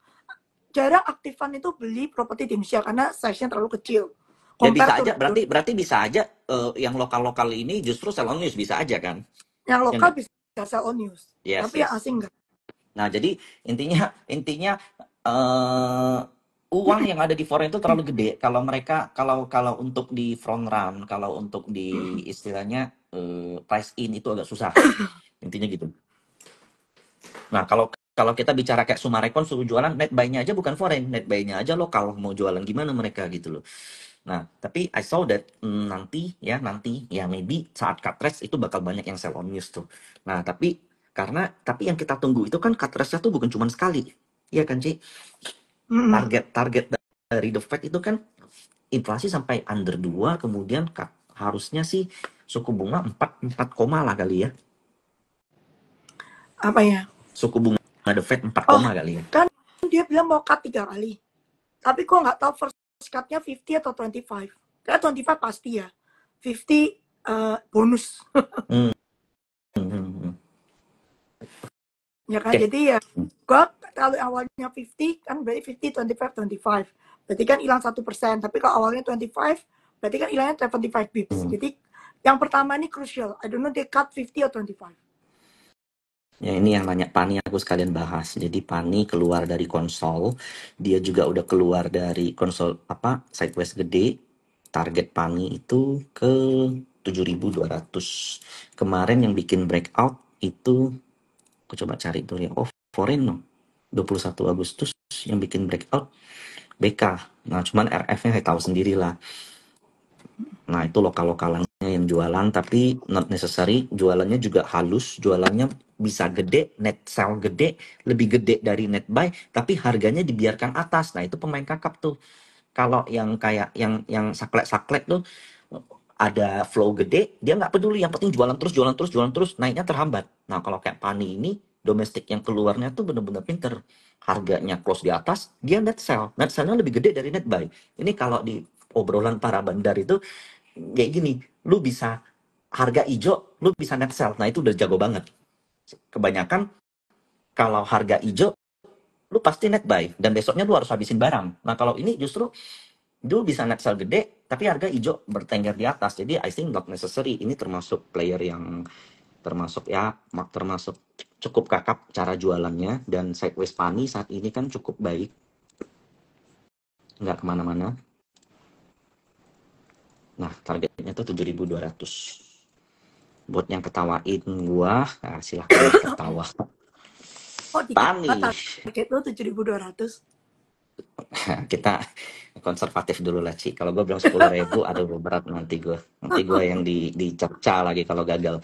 Speaker 2: Jarang aktif fund itu beli properti di Indonesia karena size-nya terlalu kecil.
Speaker 1: Ya
Speaker 2: Compare
Speaker 1: bisa
Speaker 2: to
Speaker 1: aja, berarti bisa aja yang lokal-lokal ini justru sell on news bisa aja kan?
Speaker 2: yang
Speaker 1: Ya
Speaker 2: lokal
Speaker 1: nggak?
Speaker 2: bisa sell on news.
Speaker 1: Yes,
Speaker 2: Tapi yang
Speaker 1: yes.
Speaker 2: asing nggak.
Speaker 1: Nah, jadi intinya eh uang yang ada di foreign itu terlalu gede. Kalau mereka kalau untuk di front run, kalau untuk di istilahnya price in itu agak susah. Intinya gitu. Nah, kalau kita bicara kayak Sumarekon suruh jualan net buy-nya aja bukan foreign, net buy-nya aja lokal mau jualan gimana mereka gitu loh. Nah, tapi I saw that nanti ya maybe saat cut rest itu bakal banyak yang sell on news tuh. Nah, tapi yang kita tunggu itu kan cut rest-nya tuh bukan cuma sekali. Iya kan, Ci?
Speaker 2: Mm-mm.
Speaker 1: Target dari The Fed itu kan inflasi sampai under 2, kemudian harusnya sih suku bunga 4 koma lah kali ya.
Speaker 2: Apa ya?
Speaker 1: Suku bunga The Fed 4
Speaker 2: Oh,
Speaker 1: koma kali ya.
Speaker 2: kan dia bilang mau cut 3 kali. Tapi kok nggak tahu first cut-nya 50 atau 25. Karena 25 pasti ya. 50 bonus.
Speaker 1: Hmm, hmm, hmm, hmm.
Speaker 2: Ya kan?
Speaker 1: Oke.
Speaker 2: Jadi ya gua kalau awalnya 50 kan berarti 50, 25, 25. Berarti kan hilang 1%. Tapi kalau awalnya 25, berarti kan hilangnya 75 bips.
Speaker 1: Hmm.
Speaker 2: Jadi yang pertama ini crucial. I don't know they cut 50 or 25.
Speaker 1: Ya ini yang nanya Pani, aku sekalian bahas. Jadi Pani keluar dari konsol, dia juga udah keluar dari konsol sideways gede. Target Pani itu ke 7.200. Kemarin yang bikin breakout itu, aku coba cari tuh ya. Oh, foreign no. 21 Agustus yang bikin breakout BK. Nah, cuman RF-nya saya tahu sendirilah. Nah, itu lokal-lokalannya yang jualan, tapi not necessary. Jualannya juga halus, jualannya bisa gede, net sell gede, lebih gede dari net buy, tapi harganya dibiarkan atas. Nah, itu pemain kakap tuh. Kalau yang kayak yang saklek-saklek tuh, ada flow gede, dia nggak peduli. Yang penting jualan terus, jualan terus, jualan terus, naiknya terhambat. Nah, kalau kayak Pani ini, domestik yang keluarnya tuh bener-bener pinter. Harganya close di atas, dia net sell. Net sellnya lebih gede dari net buy. Ini kalau di obrolan para bandar itu, kayak gini, lu bisa harga hijau, lu bisa net sell. Nah, itu udah jago banget. Kebanyakan kalau harga hijau, lu pasti net buy dan besoknya lu harus habisin barang. Nah, kalau ini justru lu bisa net sell gede tapi harga hijau bertengger di atas. Jadi I think not necessary. Ini termasuk player yang termasuk cukup kakap cara jualannya, dan sideways Pani saat ini kan cukup baik. Nggak kemana-mana. Nah, targetnya tuh 7.200. Buat yang ketawain gua, nah silahkan ketawa.
Speaker 2: Oh, dikit
Speaker 1: Pani,
Speaker 2: banget target lu 7.200.
Speaker 1: kita konservatif dulu lah, Ci. Kalau gue bilang 10.000, aduh berat nanti gue yang dicerca lagi kalau gagal.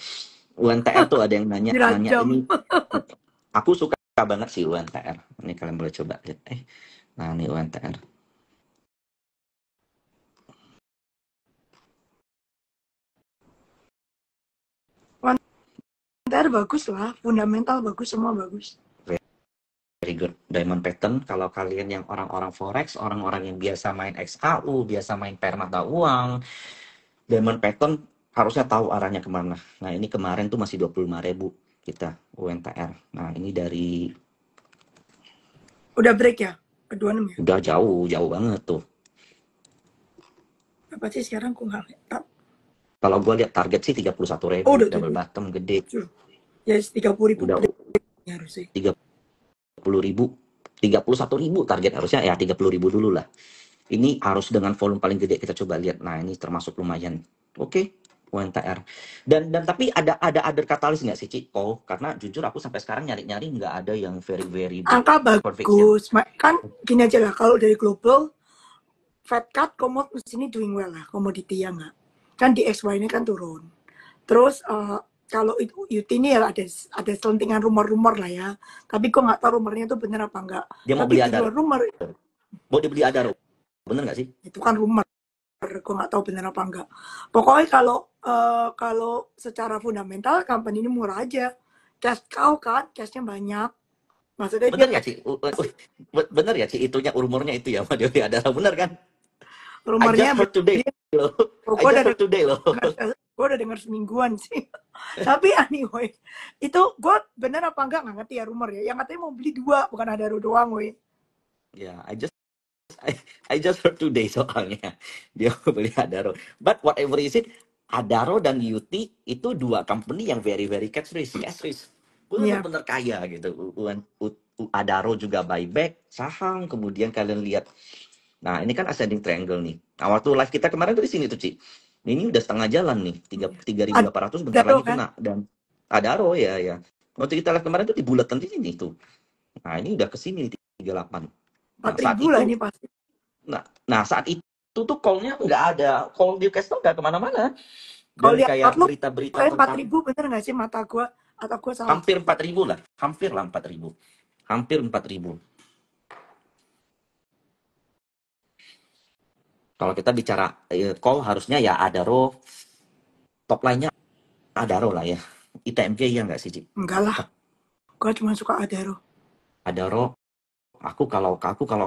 Speaker 1: UNTR tuh ada yang nanya
Speaker 2: Dirajam.
Speaker 1: ini, aku suka banget sih UNTR. Ini kalian boleh coba lihat. Nah ini UNTR.
Speaker 2: UNTR bagus lah, fundamental bagus, semua bagus.
Speaker 1: Very good. Diamond pattern, kalau kalian yang orang-orang forex, orang-orang yang biasa main XAU, biasa main pair mata uang, Diamond pattern harusnya tahu arahnya kemana. Nah ini kemarin tuh masih 25.000 kita UNTR. Nah ini dari
Speaker 2: Udah break ya? Kedua 6 ya?
Speaker 1: udah jauh banget tuh.
Speaker 2: Apa sih sekarang aku nggak tahu.
Speaker 1: Kalau gue lihat target sih 31.000,
Speaker 2: Oh, udah
Speaker 1: double bottom gede.
Speaker 2: ya 30.000
Speaker 1: Udah
Speaker 2: harusnya.
Speaker 1: 30.000, 31.000 target harusnya, ya 30.000 dulu lah. Ini harus dengan volume paling gede, kita coba lihat. Nah ini termasuk lumayan. Oke, UNTR. Dan tapi ada other katalis nggak sih, Cik? Oh, karena jujur aku sampai sekarang nyari-nyari nggak ada yang very big
Speaker 2: Angka
Speaker 1: conviction.
Speaker 2: bagus. Kan gini aja lah, kalau dari global, Fed cut, komoditi ini doing well lah, komoditi ya nggak. Kan di XY ini kan turun. Terus kalau itu UT ini ya ada selentingan rumor-rumor lah ya. Tapi kok nggak tahu rumornya itu benar apa enggak.
Speaker 1: Dia mau
Speaker 2: Tapi
Speaker 1: beli
Speaker 2: di
Speaker 1: Adaro.
Speaker 2: luar rumor
Speaker 1: Mau dibeli Adaro. Bener nggak sih?
Speaker 2: itu kan rumor. Gue nggak tahu benar apa enggak. Pokoknya kalau secara fundamental company ini murah aja. Cash cow kan, cashnya banyak. Maksudnya
Speaker 1: Bener
Speaker 2: dia
Speaker 1: ya, Cik? Bener ya, Cik? Itunya umurnya itu ya, mau dibeli Adaro. Bener kan? I
Speaker 2: rumornya
Speaker 1: just heard today loh. I
Speaker 2: gue
Speaker 1: just heard today loh.
Speaker 2: udah dengar semingguan sih. Tapi anyway, itu gue bener apa enggak nggak ngerti ya rumor ya. Yang katanya mau beli 2, bukan ada doang, weh.
Speaker 1: Ya, I just heard today soalnya dia mau beli Adaro. But whatever is it, Adaro dan UT itu dua company yang very cash rich.
Speaker 2: Iya,
Speaker 1: Bener-bener kaya gitu. Adaro juga buyback saham, kemudian kalian lihat. Nah, ini kan ascending triangle nih. Nah, waktu live kita kemarin tuh di sini tuh, Ci. Ini udah setengah jalan nih. 3.800 bentar
Speaker 2: ada
Speaker 1: lagi
Speaker 2: kan
Speaker 1: kena. Dan Adaro ya. Waktu kita live kemarin tuh di bulatan di sini tuh. Nah, ini udah ke sini 38. Nah,
Speaker 2: 4.000 lah ini pasti.
Speaker 1: saat tuh call-nya nggak ada. Call Newcastle nggak kemana-mana.
Speaker 2: Kalau
Speaker 1: Dan
Speaker 2: lihat
Speaker 1: kayak
Speaker 2: Outlook
Speaker 1: berita-berita
Speaker 2: kayak
Speaker 1: tentang
Speaker 2: 4.000, bener nggak sih mata gue? Atau gue salah?
Speaker 1: hampir 4.000 lah. Hampir lah 4.000. Hampir 4.000. Kalau kita bicara call harusnya ya Adaro, top line-nya Adaro lah ya. ITMJ ya nggak sih, Ci?
Speaker 2: Enggak lah, gue cuma suka Adaro.
Speaker 1: Adaro, aku kalau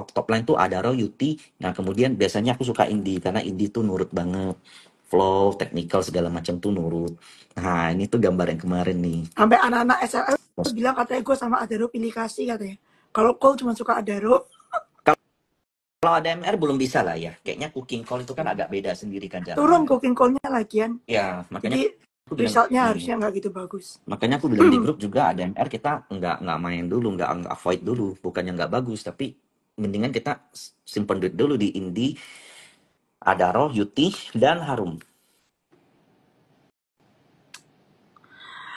Speaker 1: top line tuh Adaro, Yuti. Nah, kemudian biasanya aku suka indie karena indie tuh nurut banget. Flow, technical segala macam tuh nurut. Nah, ini tuh gambar yang kemarin nih.
Speaker 2: Sampai anak-anak SLL bilang katanya gue sama Adaro pilih kasih katanya. Kalau call cuma suka Adaro.
Speaker 1: Kalau ADMR belum bisa lah ya. Kayaknya cooking call itu kan agak beda sendiri kan
Speaker 2: Turun
Speaker 1: caranya.
Speaker 2: cooking call-nya lagian.
Speaker 1: Ya, makanya
Speaker 2: Jadi
Speaker 1: aku bilang,
Speaker 2: resultnya harusnya nggak gitu bagus.
Speaker 1: makanya aku bilang di grup juga ADMR kita nggak main dulu, nggak avoid dulu. Bukannya nggak bagus, tapi mendingan kita simpen duit dulu di Indie, Adaro, Yuti, dan Harum.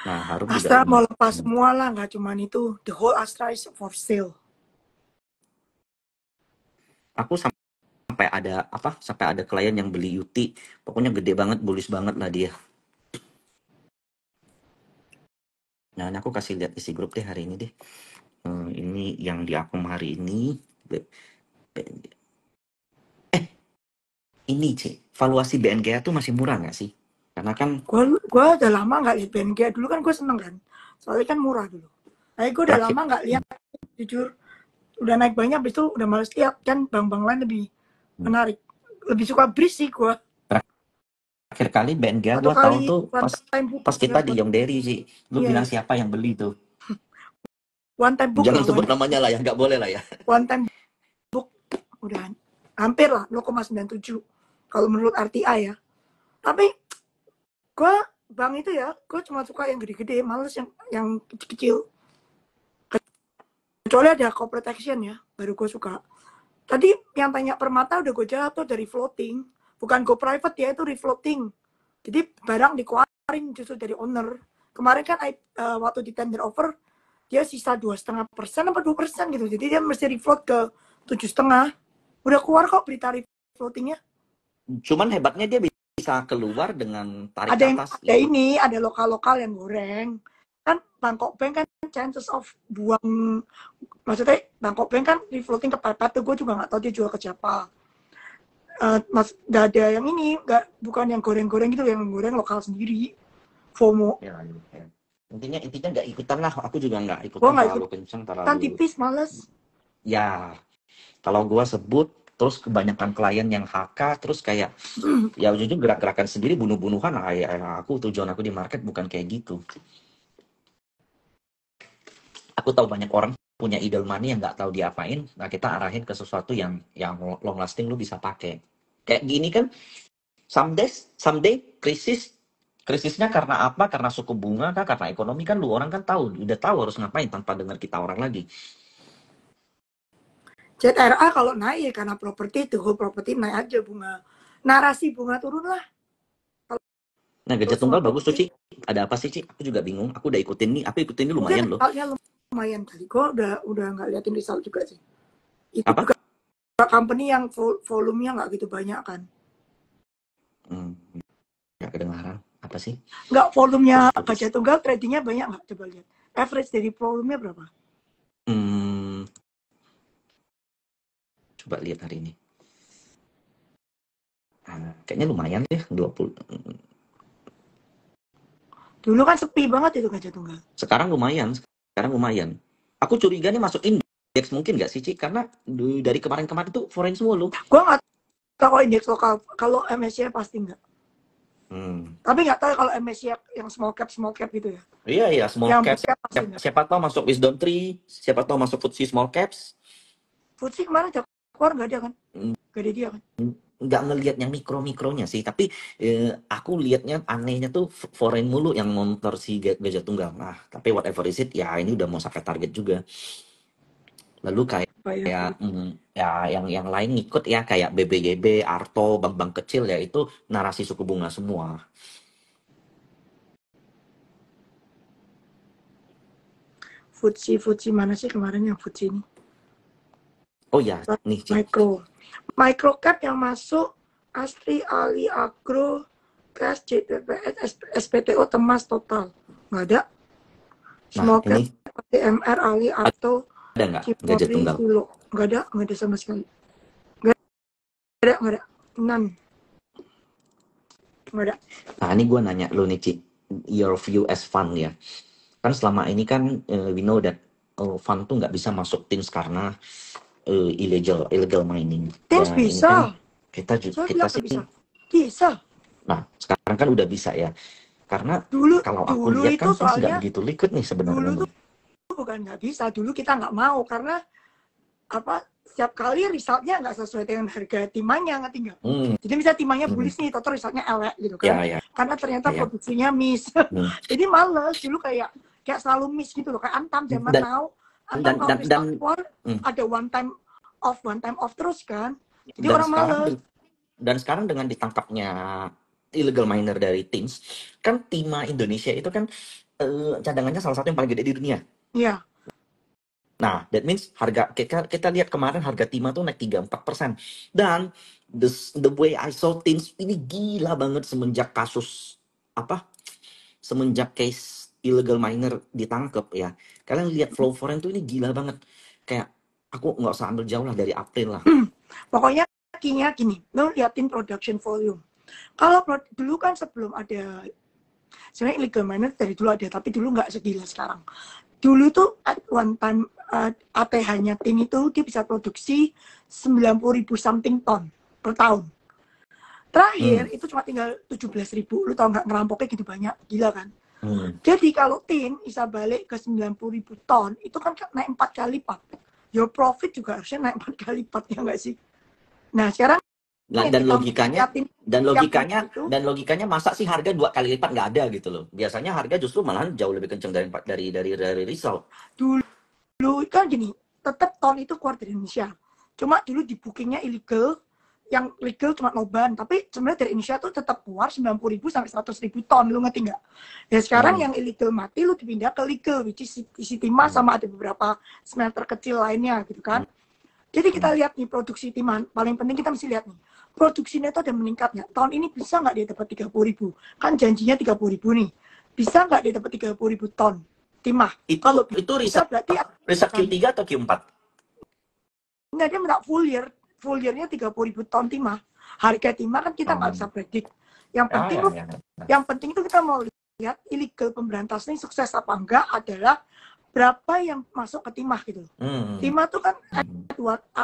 Speaker 1: Nah, Harum juga
Speaker 2: Astra mau
Speaker 1: lumayan.
Speaker 2: lepas semua lah, nggak cuman itu. The whole Astra is for sale.
Speaker 1: Aku sampai ada klien yang beli Yuti, pokoknya gede banget, bullish banget lah dia. Nah, ini aku kasih lihat isi grup deh hari ini deh. Ini yang di akun hari ini. Ini Ci, valuasi BNGA tuh masih murah nggak sih? Karena kan
Speaker 2: Gue udah lama nggak lihat BNG. Dulu kan gue seneng kan. Soalnya kan murah dulu. Tapi gue udah
Speaker 1: terakhir
Speaker 2: lama nggak lihat. Jujur. Udah naik banyak, habis itu udah males lihat. Kan bank-bank lain lebih menarik. Lebih suka BRIS sih gue.
Speaker 1: terakhir kali BNGA
Speaker 2: Satu
Speaker 1: gue tahu
Speaker 2: kali
Speaker 1: tuh
Speaker 2: one
Speaker 1: pas
Speaker 2: time book.
Speaker 1: pas kita di Yongderi sih. Lu
Speaker 2: Iya,
Speaker 1: bilang
Speaker 2: iya.
Speaker 1: siapa yang beli tuh?
Speaker 2: One time book
Speaker 1: Jangan
Speaker 2: lah.
Speaker 1: sebut namanya lah ya, nggak boleh lah ya.
Speaker 2: One time book. Udah hampir lah 0,97. Kalau menurut RTI ya. Tapi gue bank itu ya, gue cuma suka yang gede-gede. Males yang kecil-kecil. Kecuali ada corporate action ya, baru gue suka. Tadi yang tanya Permata udah gue jawab tuh, dari floating. Bukan go private ya, itu refloating. Jadi barang dikeluarin justru dari owner. Kemarin kan waktu di tender offer, dia sisa 2,5% apa 2% gitu. Jadi dia mesti refloat ke 7,5. Udah keluar kok berita refloatingnya.
Speaker 1: Cuman hebatnya dia bisa keluar dengan tarik
Speaker 2: Ada
Speaker 1: ke
Speaker 2: yang
Speaker 1: atas
Speaker 2: ada
Speaker 1: gitu.
Speaker 2: ini, ada lokal-lokal yang goreng. Kan Bangkok Bank kan chances of buang, maksudnya Bangkok Bank kan refloating ke Pepet tuh, gue juga nggak tahu dia jual ke siapa. Nggak ada yang ini, bukan yang goreng-goreng gitu, yang goreng lokal sendiri. FOMO.
Speaker 1: Ya, ya. Intinya nggak ikutan lah. Aku juga nggak
Speaker 2: Gue
Speaker 1: ikutan
Speaker 2: nggak ikut,
Speaker 1: terlalu kenceng,
Speaker 2: kan
Speaker 1: terlalu.
Speaker 2: tipis, males.
Speaker 1: Ya, kalau gua sebut terus kebanyakan klien yang HK terus kayak ya ujung gerak-gerakan sendiri bunuh-bunuhan. Tujuan aku di market bukan kayak gitu. Aku tahu banyak orang punya idle money yang nggak tahu diapain. Nah, kita arahin ke sesuatu yang long lasting lu bisa pakai. Kayak gini kan, someday krisisnya karena apa? Karena suku bunga kah? Karena ekonomi kan, lu orang kan udah tahu harus ngapain tanpa dengar kita orang lagi.
Speaker 2: ZRA kalau naik ya karena properti, tuh properti naik aja bunga. Narasi bunga turun lah.
Speaker 1: Nah, Gajah Tunggal bagus tuh, Ci. Ada apa sih, Ci? Aku juga bingung. Aku udah ikutin nih. Aku ikutin ini lumayan loh.
Speaker 2: Mungkin lumayan kali. Gue udah nggak liatin result juga sih. Itu
Speaker 1: Apa?
Speaker 2: juga company yang volumenya nggak gitu banyak kan.
Speaker 1: Nggak kedengaran. Apa sih?
Speaker 2: Nggak, volumenya Gajah Tunggal tradingnya banyak nggak? Coba lihat. Average dari volumenya berapa?
Speaker 1: Coba lihat hari ini. Kayaknya lumayan deh, 20.
Speaker 2: Dulu kan sepi banget itu Gajah Tunggal.
Speaker 1: Sekarang lumayan. Aku curiga nih masuk indeks mungkin nggak sih, Ci? Karena dari kemarin-kemarin tuh foreign semua loh.
Speaker 2: Gue nggak tahu indeks lokal. Kalau MSCI pasti nggak. Tapi nggak tahu kalau MSCI yang small cap gitu ya.
Speaker 1: Iya, small
Speaker 2: Yang
Speaker 1: cap.
Speaker 2: big cap pasti nggak.
Speaker 1: Siapa tahu masuk Wisdom Tree, siapa tahu masuk FTSE Small Caps.
Speaker 2: FTSE kemarin keluar nggak ada kan? Nggak ada dia kan?
Speaker 1: Nggak ngelihat yang mikro-mikronya sih, tapi aku lihatnya anehnya tuh foreign mulu yang monitor si Gajah Tunggal. Nah, tapi whatever is it, ya ini udah mau sampai target juga. Lalu kayak ya yang lain ngikut ya, kayak BBYB, Arto, bank-bank kecil ya, itu narasi suku bunga semua.
Speaker 2: FTSE mana sih kemarin yang FTSE ini?
Speaker 1: Oh ya, nih Ci.
Speaker 2: Micro cap yang masuk Astri, Ali, Agro, Cash, JPPS, SPTO, Temas, Total. Nggak ada.
Speaker 1: Nah,
Speaker 2: Small
Speaker 1: ini
Speaker 2: Cap, TMR, Ali, Arto,
Speaker 1: ada nggak gadget
Speaker 2: Cipori,
Speaker 1: tunggal?
Speaker 2: Silo. Nggak ada sama sekali. Nggak ada. None. Nggak ada.
Speaker 1: Nah, ini gue nanya lu nih, Ci. Your view as fund ya. Kan selama ini kan we know that fund tuh nggak bisa masuk teams karena illegal mining.
Speaker 2: Teams
Speaker 1: Dan ini kan
Speaker 2: bisa. Saya
Speaker 1: kita
Speaker 2: bilang nggak
Speaker 1: sih,
Speaker 2: bisa. Bisa.
Speaker 1: nah sekarang kan udah bisa ya. Karena kalau aku
Speaker 2: Dulu
Speaker 1: lihat
Speaker 2: itu
Speaker 1: kan Teams nggak
Speaker 2: soalnya,
Speaker 1: begitu liquid nih sebenarnya
Speaker 2: dulu
Speaker 1: nih.
Speaker 2: tuh bukan nggak bisa. Dulu kita nggak mau karena setiap kali resultnya nggak sesuai dengan harga timahnya, ngerti nggak? Jadi bisa timahnya bullish nih, total resultnya elek gitu kan,
Speaker 1: Ya,
Speaker 2: karena ternyata
Speaker 1: ya.
Speaker 2: produksinya miss. Jadi males dulu, kayak selalu miss gitu loh, kayak Antam zaman now. Antam kalau result keluar ada one time off terus kan, jadi
Speaker 1: Dan
Speaker 2: orang males.
Speaker 1: sekarang dengan ditangkapnya illegal miner dari Teams, kan timah Indonesia itu kan cadangannya salah satu yang paling gede di dunia.
Speaker 2: Iya.
Speaker 1: Nah, that means harga kita lihat kemarin harga timah tuh naik 3-4%. Dan the way I saw Teams ini gila banget semenjak kasus semenjak case illegal miner ditangkap ya. Kalian lihat flow foreign tuh ini gila banget. Kayak aku nggak usah ambil jauh lah dari April lah.
Speaker 2: Pokoknya kinya gini, lo liatin production volume. Kalau dulu kan sebelum ada, sebenarnya illegal miner dari dulu ada, tapi dulu nggak segila sekarang. Dulu tuh at one time ATH-nya tim itu dia bisa produksi 90.000 something ton per tahun. Terakhir itu cuma tinggal 17.000. Lu tau nggak ngerampoknya gitu banyak, gila kan? Jadi kalau tin bisa balik ke 90.000 ton, itu kan naik 4 kali lipat. Your profit juga harusnya naik 4 kali lipat, ya nggak sih? Nah sekarang
Speaker 1: dan logikanya masa sih harga 2 kali lipat nggak ada gitu loh. Biasanya harga justru malahan jauh lebih kenceng dari result.
Speaker 2: Dulu kan gini, tetap ton itu keluar dari Indonesia. Cuma dulu di bookingnya illegal, yang legal cuma Noban, tapi sebenarnya dari Indonesia tuh tetap keluar 90.000 sampai 100.000 ton, lu ngerti nggak? Ya sekarang yang illegal mati, lu dipindah ke legal, which is isi timah sama ada beberapa smelter kecil lainnya gitu kan. Jadi kita lihat nih produksi timah, paling penting kita mesti lihat nih, produksinya itu ada meningkat nggak? Tahun ini bisa nggak dia dapat 30.000? Kan janjinya 30.000 nih. Bisa nggak dia dapat 30.000 ton timah?
Speaker 1: Kalau itu
Speaker 2: bisa berarti
Speaker 1: riset Q3 atau Q4?
Speaker 2: Enggak, dia minta full year-nya 30.000 ton timah. Harga timah kan kita nggak bisa predik. Yang penting itu kita mau lihat illegal pemberantasan ini sukses apa enggak adalah berapa yang masuk ke timah gitu. Timah tuh kan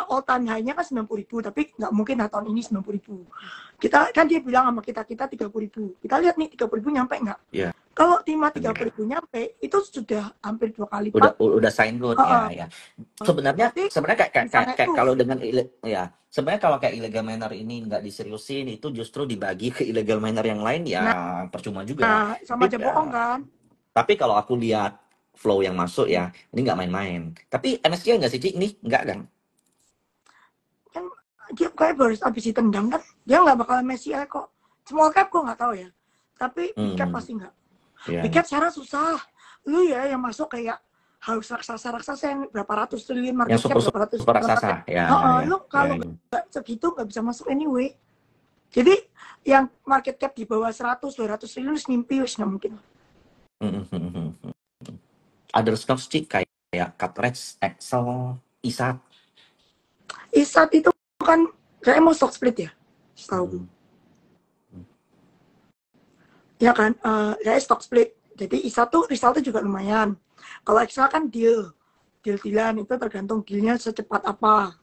Speaker 2: all time high-nya kan 90.000, tapi nggak mungkin tahun ini 90.000. Kita kan dia bilang sama kita 30.000. Kita lihat nih 30.000 nyampe nggak?
Speaker 1: Yeah.
Speaker 2: Kalau timah 30.000 nyampe, itu sudah hampir 2 kali
Speaker 1: lipat. Udah sign good ya. Sebenarnya kayak kalau dengan sebenarnya kalau kayak illegal miner ini nggak diseriusin, itu justru dibagi ke illegal miner yang lain ya percuma juga.
Speaker 2: Sama aja bohong kan.
Speaker 1: Tapi kalau aku lihat flow yang masuk ya, ini nggak main-main. Tapi MSCI nggak sih, Ci? Ini nggak kan?
Speaker 2: Kan dia kayak baru habis ditendang kan, dia nggak bakal MSCI kok. Small cap gue nggak tahu ya, tapi big cap pasti nggak. Big cap sekarang susah. Lu ya yang masuk kayak harus raksasa yang berapa ratus triliun market cap, berapa ratus
Speaker 1: raksasa.
Speaker 2: Lu kalau nggak segitu nggak bisa masuk anyway. Jadi yang market cap di bawah 100-200 triliun mimpi wis nggak mungkin.
Speaker 1: Other stocks sih kayak Cartwright, Excel, ISAT.
Speaker 2: ISAT itu kan kayak mau stock split ya, tahu? Ya kan, kayak stock split. Jadi ISAT tuh resultnya juga lumayan. Kalau Excel kan deal-dealan, itu tergantung dealnya secepat apa.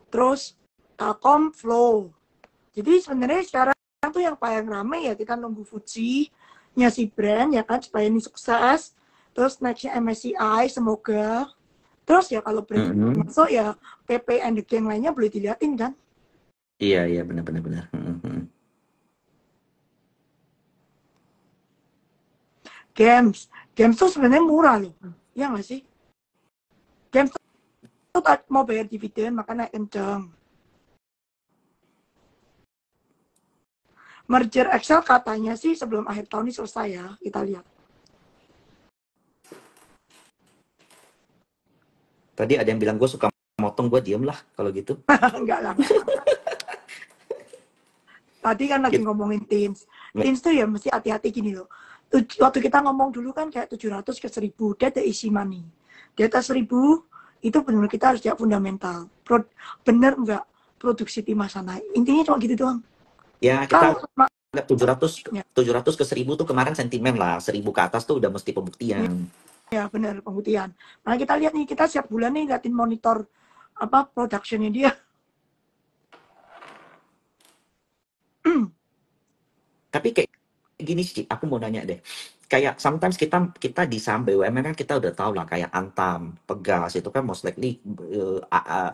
Speaker 2: Terus Telkom flow. Jadi sebenarnya sekarang tuh yang paling rame ya kita nunggu Fuji-nya si brand ya kan, supaya ini sukses. Terus nextnya MSCI semoga. Terus ya kalau brand masuk ya PP and the gang lainnya boleh dilihatin kan.
Speaker 1: Iya benar.
Speaker 2: Games tuh sebenarnya murah loh, ya nggak sih? Games tuh mau bayar dividen makanya naik kenceng. Merger Excel katanya sih sebelum akhir tahun ini selesai ya, kita lihat.
Speaker 1: Tadi ada yang bilang gue suka motong, gue diem lah kalau gitu.
Speaker 2: Enggak lah. tadi kan lagi
Speaker 1: Kita,
Speaker 2: ngomongin teens. Teens tuh ya mesti hati-hati gini loh. Waktu kita ngomong dulu kan kayak 700 ke 1000, dia ada isi money. Di atas 1000, itu benar kita harus lihat fundamental. Bener nggak produksi timah sana. Intinya cuma gitu doang.
Speaker 1: ya
Speaker 2: Kalau
Speaker 1: kita 700
Speaker 2: ya,
Speaker 1: 700 ke 1000 tuh kemarin sentimen lah. 1000 ke atas tuh udah mesti pembuktian.
Speaker 2: ya benar pembuktian. Nah kita lihat nih, kita setiap bulan nih liatin monitor apa productionnya dia.
Speaker 1: Tapi kayak gini sih, aku mau nanya deh. Kayak sometimes kita kita di saham BUMN kan kita udah tahu lah kayak Antam, Pegas itu kan most likely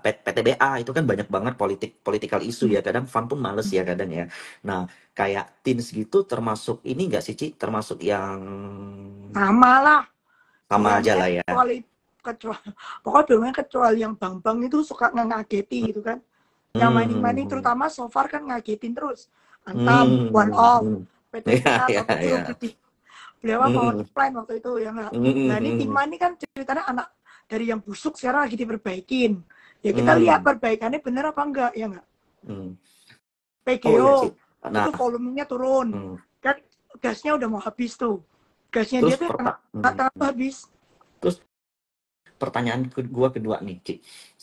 Speaker 1: PTBA itu kan banyak banget political issue ya. Kadang fund pun males ya kadang ya. Nah, kayak Teens gitu termasuk ini enggak sih, Ci? Termasuk yang
Speaker 2: Sama lah.
Speaker 1: sama aja
Speaker 2: BUMN
Speaker 1: lah ya.
Speaker 2: kecuali pokoknya BUMN kecuali yang bank-bank itu suka ngageti gitu kan. Yang mining-mining
Speaker 1: Hmm.
Speaker 2: terutama so far kan ngagetin terus. Antam, One Off,
Speaker 1: Hmm. Ya,
Speaker 2: PTBA
Speaker 1: ya,
Speaker 2: sampai
Speaker 1: ya.
Speaker 2: turun gede. Beliau power
Speaker 1: Hmm.
Speaker 2: plan waktu itu ya enggak. Nah ini
Speaker 1: Hmm.
Speaker 2: Timah ini kan ceritanya anak dari yang busuk sekarang lagi diperbaikin. Ya kita lihat
Speaker 1: Hmm.
Speaker 2: perbaikannya bener apa enggak ya enggak.
Speaker 1: Hmm. Oh ya, Ci.
Speaker 2: PGO
Speaker 1: Nah,
Speaker 2: itu volumenya turun.
Speaker 1: hmm.
Speaker 2: Kan gasnya udah mau habis tuh. Gasnya dia
Speaker 1: Terus
Speaker 2: tuh nggak habis.
Speaker 1: terus pertanyaan gua kedua nih, Ci.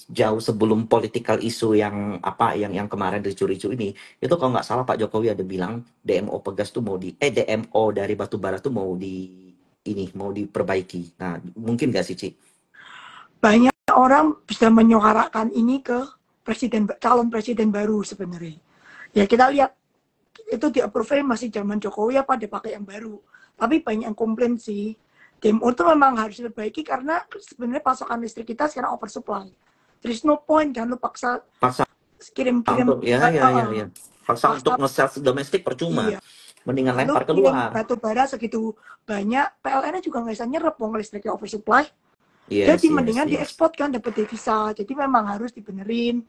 Speaker 1: Jauh sebelum political issue yang apa yang kemarin dicuri-curi ini, itu kalau nggak salah Pak Jokowi ada bilang DMO Pegas tuh mau DMO dari batubara tuh mau mau diperbaiki. Nah, mungkin nggak sih, Ci?
Speaker 2: Banyak orang bisa menyuarakan ini ke calon presiden baru sebenarnya. Ya kita lihat itu di approve masih zaman Jokowi apa dipakai yang baru. Tapi banyak yang komplain sih. DMO itu memang harus diperbaiki karena sebenarnya pasokan listrik kita sekarang oversupply. There's no point kan lu paksa
Speaker 1: Paksa
Speaker 2: kirim-kirim
Speaker 1: untuk ya. Paksa untuk
Speaker 2: paksa
Speaker 1: nge-sales domestik percuma.
Speaker 2: iya.
Speaker 1: Mendingan
Speaker 2: Lu
Speaker 1: lempar
Speaker 2: kirim
Speaker 1: keluar.
Speaker 2: batu bara segitu banyak, PLN-nya juga nggak bisa nyerap wong listriknya oversupply. Jadi
Speaker 1: Yes, yes,
Speaker 2: mendingan
Speaker 1: yes.
Speaker 2: diekspor kan dapat devisa. Jadi memang harus dibenerin.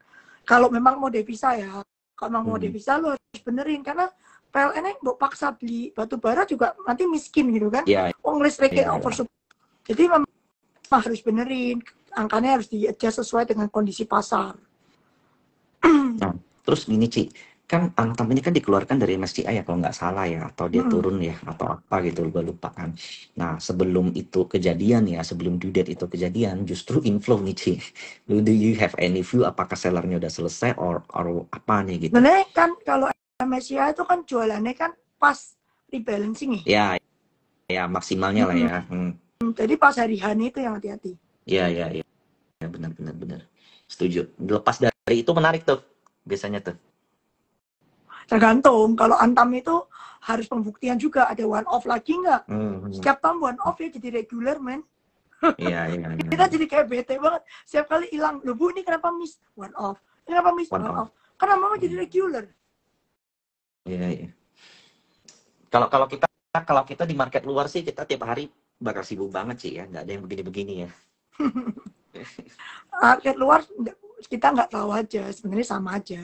Speaker 2: Kalau memang mau devisa ya, kalau memang mau
Speaker 1: Hmm.
Speaker 2: devisa lo harus benerin karena PLN yang mau paksa beli batu bara juga nanti miskin gitu kan.
Speaker 1: Ya,
Speaker 2: Wong listriknya
Speaker 1: ya.
Speaker 2: oversupply. Jadi memang harus benerin. Angkanya harus di-adjust sesuai dengan kondisi pasar.
Speaker 1: Nah, terus gini, Ci. Kan Antam ini kan dikeluarkan dari MSCI ya kalau nggak salah ya, atau dia turun ya, atau apa gitu, gue lupa kan. Nah, sebelum itu kejadian ya, sebelum due date itu kejadian, justru inflow nih, Ci. Do you have any view apakah sellernya udah selesai or apa nih gitu?
Speaker 2: Sebenarnya kan kalau MSCI itu kan jualannya kan pas rebalancing nih.
Speaker 1: Ya, ya maksimalnya lah ya.
Speaker 2: Jadi pas hari Hani itu yang hati-hati.
Speaker 1: Ya, benar. Setuju. Lepas dari itu menarik tuh, biasanya tuh.
Speaker 2: Tergantung. Kalau Antam itu harus pembuktian juga. Ada one off lagi nggak? Setiap tahun one off ya jadi regular, men.
Speaker 1: Iya.
Speaker 2: Kita jadi kayak bete banget. Setiap kali hilang. Loh Bu, ini kenapa miss? One off. Ini kenapa miss?
Speaker 1: One
Speaker 2: One
Speaker 1: off.
Speaker 2: off. Karena mau jadi regular.
Speaker 1: Iya. Kalau kita di market luar sih kita tiap hari bakal sibuk banget sih ya, nggak ada yang begini-begini ya.
Speaker 2: Market luar kita nggak tahu aja. Sebenarnya sama aja.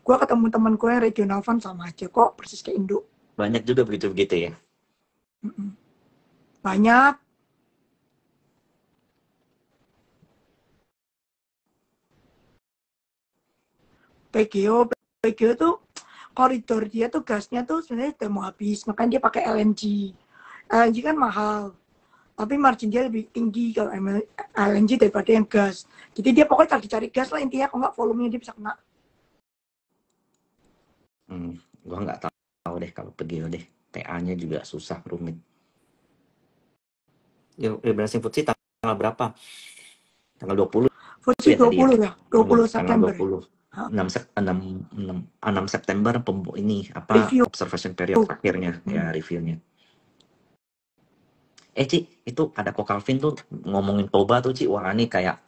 Speaker 2: Gue ketemu temen gue yang regional fund sama aja kok. Persis kayak Indo.
Speaker 1: Banyak juga begitu-begitu ya.
Speaker 2: Banyak. PGO tuh koridor dia tuh gasnya tuh sebenarnya udah mau habis, makanya dia pakai LNG. LNG kan mahal, tapi margin dia lebih tinggi kalau LNG daripada yang gas. Jadi dia pokoknya lagi cari gas lah intinya, kalau nggak volumenya dia bisa kena.
Speaker 1: Gua nggak tahu deh kalau PGO deh. TA-nya juga susah, rumit. Brazing FTSE tanggal berapa? Tanggal 20
Speaker 2: FTSE
Speaker 1: ya tadi ya?
Speaker 2: 20 ya, 20
Speaker 1: Tanggal
Speaker 2: September.
Speaker 1: 20. 6 September ini apa
Speaker 2: Review.
Speaker 1: observation period akhirnya ya reviewnya. Ci, itu ada Ko Calvin tuh ngomongin Toba tuh, Ci. Wah, ini kayak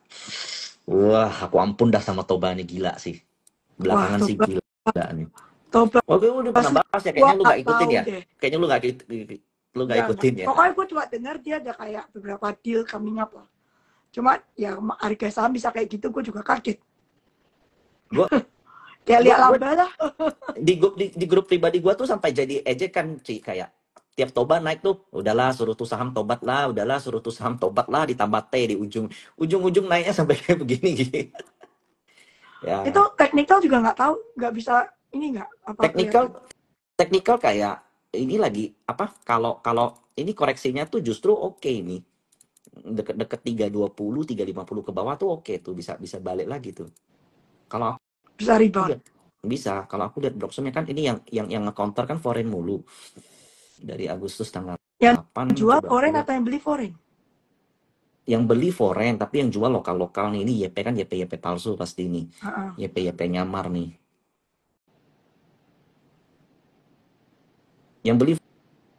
Speaker 1: wah, aku ampun dah sama Toba nih, gila sih. Belakangan
Speaker 2: Wah,
Speaker 1: sih gila nih.
Speaker 2: Toba
Speaker 1: Oke, udah pernah bahas ya,
Speaker 2: gua
Speaker 1: kayaknya lu
Speaker 2: nggak
Speaker 1: gak ikutin
Speaker 2: tahu
Speaker 1: ya.
Speaker 2: deh.
Speaker 1: Kayaknya lu gak ikutin ya.
Speaker 2: Pokoknya gue cuma dengar dia ada kayak beberapa deal coming up lah. Cuma ya harga saham bisa kayak gitu, gue juga kaget.
Speaker 1: Gua
Speaker 2: kayak lihat laba lah.
Speaker 1: di grup pribadi gua tuh sampai jadi ejekan, Ci, kayak tiap Toba naik tuh, udahlah suruh tuh saham tobat lah, ditambah T di ujung naiknya sampai kayak begini gitu. Ya.
Speaker 2: Itu teknikal juga nggak tahu, nggak bisa ini nggak apa
Speaker 1: Teknikal
Speaker 2: kelihatan.
Speaker 1: Teknikal kayak ini lagi apa? Kalau kalau ini koreksinya tuh justru oke nih. Deket-deket 320, 350 ke bawah tuh oke tuh bisa bisa balik lagi tuh. Kalau
Speaker 2: Bisa
Speaker 1: aku
Speaker 2: rebound.
Speaker 1: lihat bisa, kalau aku lihat broksumnya kan ini yang nge-counter kan foreign mulu dari Agustus tanggal
Speaker 2: Yang
Speaker 1: 8
Speaker 2: jual
Speaker 1: coba aku
Speaker 2: foreign
Speaker 1: lihat.
Speaker 2: atau yang beli foreign?
Speaker 1: Yang beli foreign tapi yang jual lokal-lokal nih. Ini YP kan YP palsu pasti ini.
Speaker 2: Heeh.
Speaker 1: YP nyamar nih. Yang beli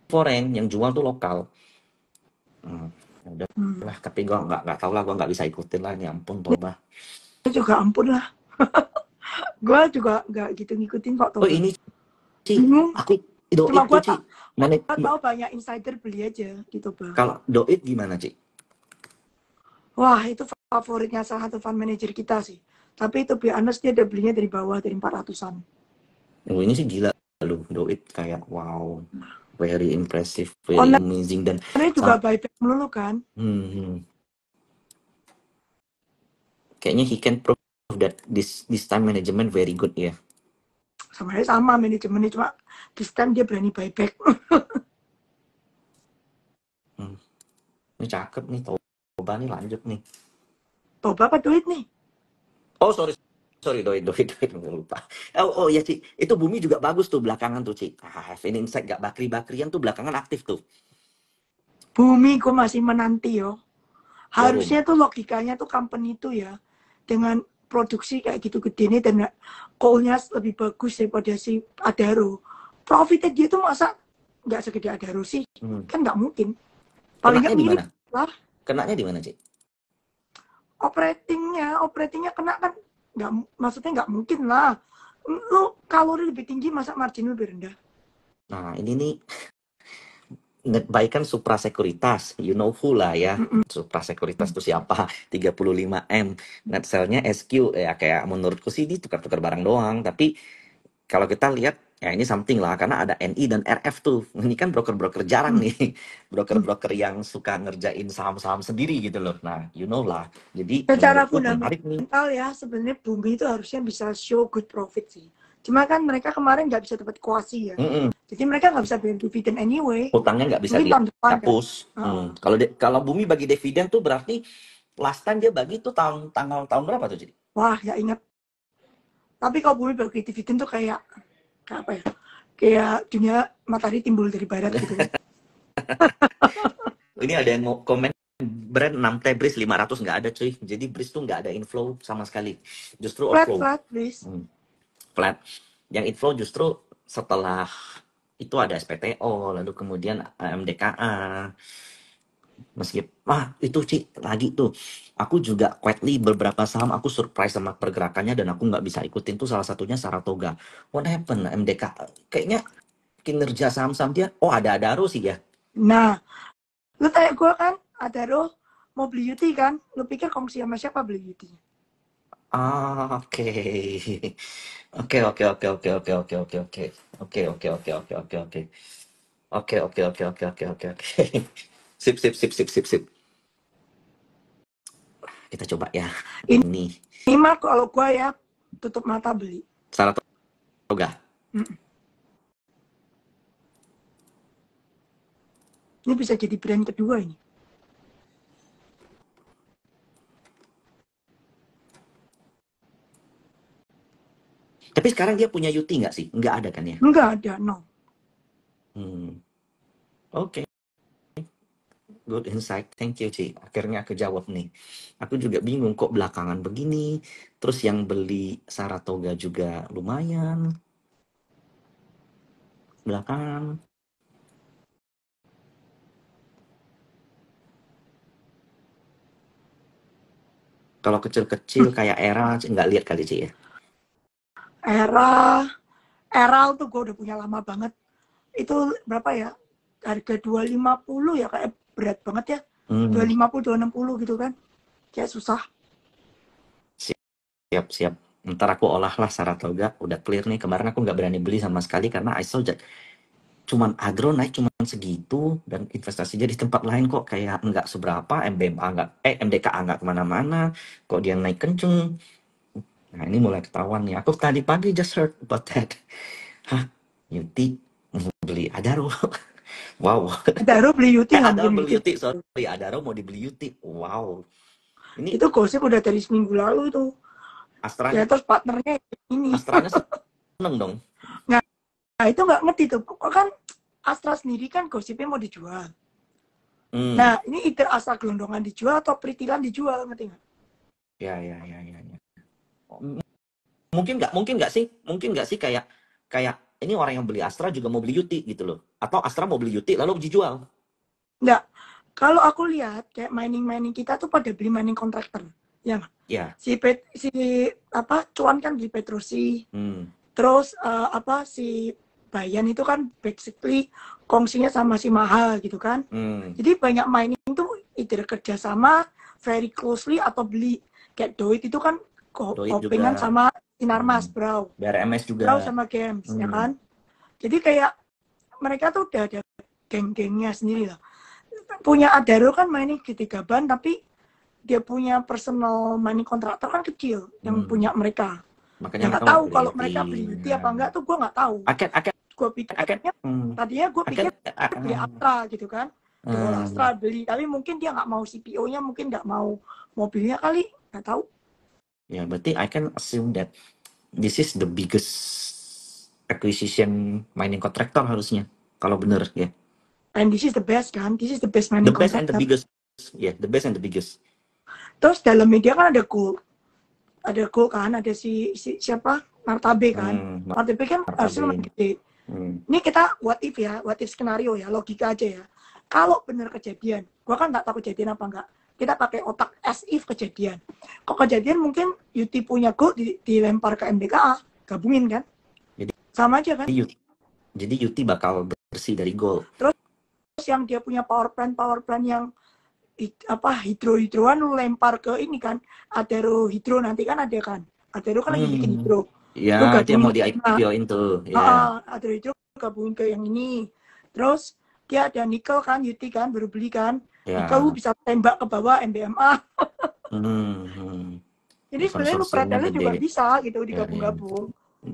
Speaker 1: foreign, yang jual tuh lokal. Hmm, ya udah
Speaker 2: Hmm.
Speaker 1: lah, tapi gua nggak tahu lah, gua nggak bisa ikutin lah, ini ampun Toba.
Speaker 2: Itu juga ampun lah. Gue juga nggak gitu ngikutin kok
Speaker 1: Oh
Speaker 2: Toba.
Speaker 1: ini Ci,
Speaker 2: Bingung.
Speaker 1: aku
Speaker 2: Cuma
Speaker 1: Doit
Speaker 2: gue
Speaker 1: tuh Ci. Mana
Speaker 2: tahu banyak insider beli aja di Toba.
Speaker 1: kalau Doit gimana Ci?
Speaker 2: Wah, itu favoritnya salah satu fund manager kita sih. Tapi itu be honest, dia udah belinya dari bawah, dari 400-an.
Speaker 1: Oh, ini sih gila lu, Doit kayak wow, very impressive, very
Speaker 2: Online
Speaker 1: amazing dan
Speaker 2: juga
Speaker 1: sam
Speaker 2: buyback melulu kan.
Speaker 1: hmm, kayaknya he can prove that this time management very good ya.
Speaker 2: Sama manajemennya, cuma this time dia berani buyback.
Speaker 1: Hmm, ini cakep nih Toba nih lanjut nih.
Speaker 2: Toba apa duit nih?
Speaker 1: Oh sorry sorry Doit lupa. Oh ya Ci, itu Bumi juga bagus tuh belakangan tuh Ci. Have an insight gak bakri-bakrian tuh belakangan aktif tuh.
Speaker 2: Bumi gue masih menanti yo.
Speaker 1: Forum.
Speaker 2: Harusnya tuh logikanya tuh company itu ya, dengan produksi kayak gitu gede nih dan call-nya lebih bagus daripada si Adaro. Profitnya dia tuh masa nggak segede Adaro sih?
Speaker 1: Hmm.
Speaker 2: Kan nggak mungkin. Paling
Speaker 1: Kenanya
Speaker 2: nggak
Speaker 1: di
Speaker 2: mirip
Speaker 1: mana?
Speaker 2: lah.
Speaker 1: Kenanya di mana Ci?
Speaker 2: Operatingnya kena kan, nggak, maksudnya nggak mungkin lah. Lu kalori lebih tinggi, masa margin lebih rendah?
Speaker 1: Nah ini nih baik kan Supra Sekuritas, you know who lah ya.
Speaker 2: Mm-mm.
Speaker 1: Supra Sekuritas itu siapa? 35M. Net sell-nya SQ ya, kayak menurutku sih ini tukar-tukar barang doang. Tapi kalau kita lihat ya ini something lah karena ada NI dan RF tuh. Ini kan broker-broker jarang nih. Broker-broker yang suka ngerjain saham-saham sendiri gitu loh. Nah, you know lah. Jadi
Speaker 2: Secara
Speaker 1: menurutku menarik nih.
Speaker 2: fundamental ya, sebenarnya Bumi itu harusnya bisa show good profit sih. Cuma kan mereka kemarin nggak bisa dapat kuasi ya.
Speaker 1: Mm-mm.
Speaker 2: Jadi mereka nggak bisa bayar dividen anyway.
Speaker 1: Utangnya nggak bisa
Speaker 2: Mungkin tahun depan kan.
Speaker 1: dihapus.
Speaker 2: Uh-uh.
Speaker 1: Kalau Bumi bagi dividen tuh berarti last time dia bagi tuh tahun berapa tuh jadi?
Speaker 2: Wah, ya ingat. Tapi kalau Bumi bagi dividen tuh kayak apa ya? Kayak dunia matahari timbul dari barat gitu kan.
Speaker 1: Ini ada yang mau komen brand 6T Breeze 500 nggak ada cuy. Jadi Breeze tuh nggak ada inflow sama sekali. Justru outflow.
Speaker 2: Flat, please.
Speaker 1: Flat. Yang inflow justru setelah itu ada SPTO, lalu kemudian MDKA. Itu Ci, lagi tuh. Aku juga quietly beberapa saham aku surprise sama pergerakannya dan aku nggak bisa ikutin tuh salah satunya Saratoga. What happened? MDKA. Kayaknya kinerja saham-saham dia, oh ada Adaro sih ya.
Speaker 2: Nah, lu tanya gue kan, Adaro mau beli UT kan? Lu pikir kongsi sama siapa beli UT?
Speaker 1: Oke. Oke oke oke oke oke oke oke oke. Oke oke oke oke oke oke. Oke oke oke oke oke oke oke. Sip sip sip sip sip sip. Kita coba ya. Ini
Speaker 2: Ini mah kalau gue ya, tutup mata beli.
Speaker 1: Saratoga.
Speaker 2: Ini bisa jadi brand kedua ini.
Speaker 1: Tapi sekarang dia punya Yuti nggak sih? Nggak ada kan ya?
Speaker 2: Enggak ada, no.
Speaker 1: Oke. Good insight. Thank you, Ci. Akhirnya kejawab nih. Aku juga bingung kok belakangan begini. Terus yang beli Saratoga juga lumayan. Belakangan. Kalau kecil-kecil kayak Era, Ci, nggak lihat kali, Ci ya?
Speaker 2: Era tuh gue udah punya lama banget. Itu berapa ya? Harga 250 ya, kayak berat banget ya. 250, 260 gitu kan. Kayak susah.
Speaker 1: Siap, siap. Ntar aku olah lah Saratoga. Udah clear nih. Kemarin aku nggak berani beli sama sekali karena I saw cuman agro naik cuman segitu dan investasinya di tempat lain kok kayak nggak seberapa. MDKA nggak kemana-mana. Kok dia naik kenceng. Nah ini mulai ketahuan nih. Aku tadi pagi just heard about that. Hah, Yuti Beli Adaro. Wow.
Speaker 2: Adaro beli Yuti nggak
Speaker 1: Adaro
Speaker 2: mungkin
Speaker 1: beli
Speaker 2: mikir.
Speaker 1: Yuti, sorry. Adaro mau dibeli Yuti. Wow. Ini
Speaker 2: Itu gosip udah dari seminggu lalu tuh. Ya
Speaker 1: Astranya,
Speaker 2: terus partnernya ini.
Speaker 1: Astranya seneng dong.
Speaker 2: Nah itu nggak ngerti tuh. Kok kan Astra sendiri kan gosipnya mau dijual.
Speaker 1: Hmm.
Speaker 2: Nah ini either Astra gelondongan dijual atau Pritilan dijual, ngerti nggak?
Speaker 1: Ya, ya, ya, ya, ya. Mungkin nggak sih kayak ini orang yang beli Astra juga mau beli Yuti gitu loh. Atau Astra mau beli Yuti lalu dijual.
Speaker 2: Nggak. Kalau aku lihat kayak mining kita tuh pada beli mining kontraktor. Ya nggak?
Speaker 1: Ya.
Speaker 2: Si apa Cuan kan beli Petrosi.
Speaker 1: Hmm.
Speaker 2: Terus si Bayan itu kan basically kongsinya sama si Mahal gitu kan.
Speaker 1: Hmm.
Speaker 2: Jadi banyak mining tuh either kerjasama very closely atau beli. Kayak Doit itu kan
Speaker 1: Doit
Speaker 2: kopingan
Speaker 1: juga.
Speaker 2: sama Sinarmas,
Speaker 1: Hmm.
Speaker 2: Bro.
Speaker 1: BRMS
Speaker 2: Bro
Speaker 1: juga.
Speaker 2: sama Games, ya
Speaker 1: Hmm.
Speaker 2: kan. Jadi kayak mereka tuh udah ada geng-gengnya sendiri lah. Punya Adaro kan mining di 3 ban, tapi dia punya personal mining kontraktor kan kecil yang punya mereka.
Speaker 1: Makanya
Speaker 2: Ya
Speaker 1: mereka
Speaker 2: nggak
Speaker 1: mau
Speaker 2: tahu
Speaker 1: beli
Speaker 2: kalau
Speaker 1: Yuti.
Speaker 2: mereka beli Yuti
Speaker 1: Ya.
Speaker 2: apa enggak tuh gue nggak tahu.
Speaker 1: Aket, aket,
Speaker 2: Gue pikir
Speaker 1: aket.
Speaker 2: tadinya gue pikir beli Astra gitu kan. Jual Astra
Speaker 1: Hmm.
Speaker 2: beli, tapi mungkin dia nggak mau CPO-nya, mungkin nggak mau mobilnya kali, nggak tahu.
Speaker 1: Ya, berarti I can assume that this is the biggest acquisition mining contractor harusnya. Kalau bener ya.
Speaker 2: And this is the best kan, this is the best
Speaker 1: The
Speaker 2: mining
Speaker 1: best and the
Speaker 2: contractor.
Speaker 1: biggest. Yeah, the best and the biggest.
Speaker 2: Terus dalam media kan ada Gold kan, ada si siapa Martabe kan. Martabe kan harusnya lumayan
Speaker 1: Martabe.
Speaker 2: gede. Ini kita what if skenario ya, logika aja ya. Kalau bener kejadian, gua kan nggak tahu kejadian apa enggak. Kita pakai otak as if kejadian. Kok kejadian mungkin Yuti punya Gold dilempar ke MBKA, gabungin kan?
Speaker 1: Jadi
Speaker 2: Sama aja kan?
Speaker 1: Jadi Yuti bakal bersih dari gold.
Speaker 2: Terus yang dia punya power plant yang hidroan lu lempar ke ini kan, Adaro Hidro nanti kan ada kan. Adaro kan lagi bikin hidro.
Speaker 1: Ya,
Speaker 2: Lu
Speaker 1: itu yang
Speaker 2: gabungin
Speaker 1: mau di
Speaker 2: ke
Speaker 1: IPO-in tuh. Ya.
Speaker 2: Adaro Hidro gabungin ke yang ini. Terus dia ada nikel kan, Yuti kan baru beli kan. Nikel lu
Speaker 1: Ya.
Speaker 2: bisa tembak ke bawah MBMA. Jadi sebenarnya lu
Speaker 1: Konsorsiumnya
Speaker 2: pretelnya juga
Speaker 1: gede.
Speaker 2: bisa gitu
Speaker 1: Ya, ya.
Speaker 2: digabung-gabung.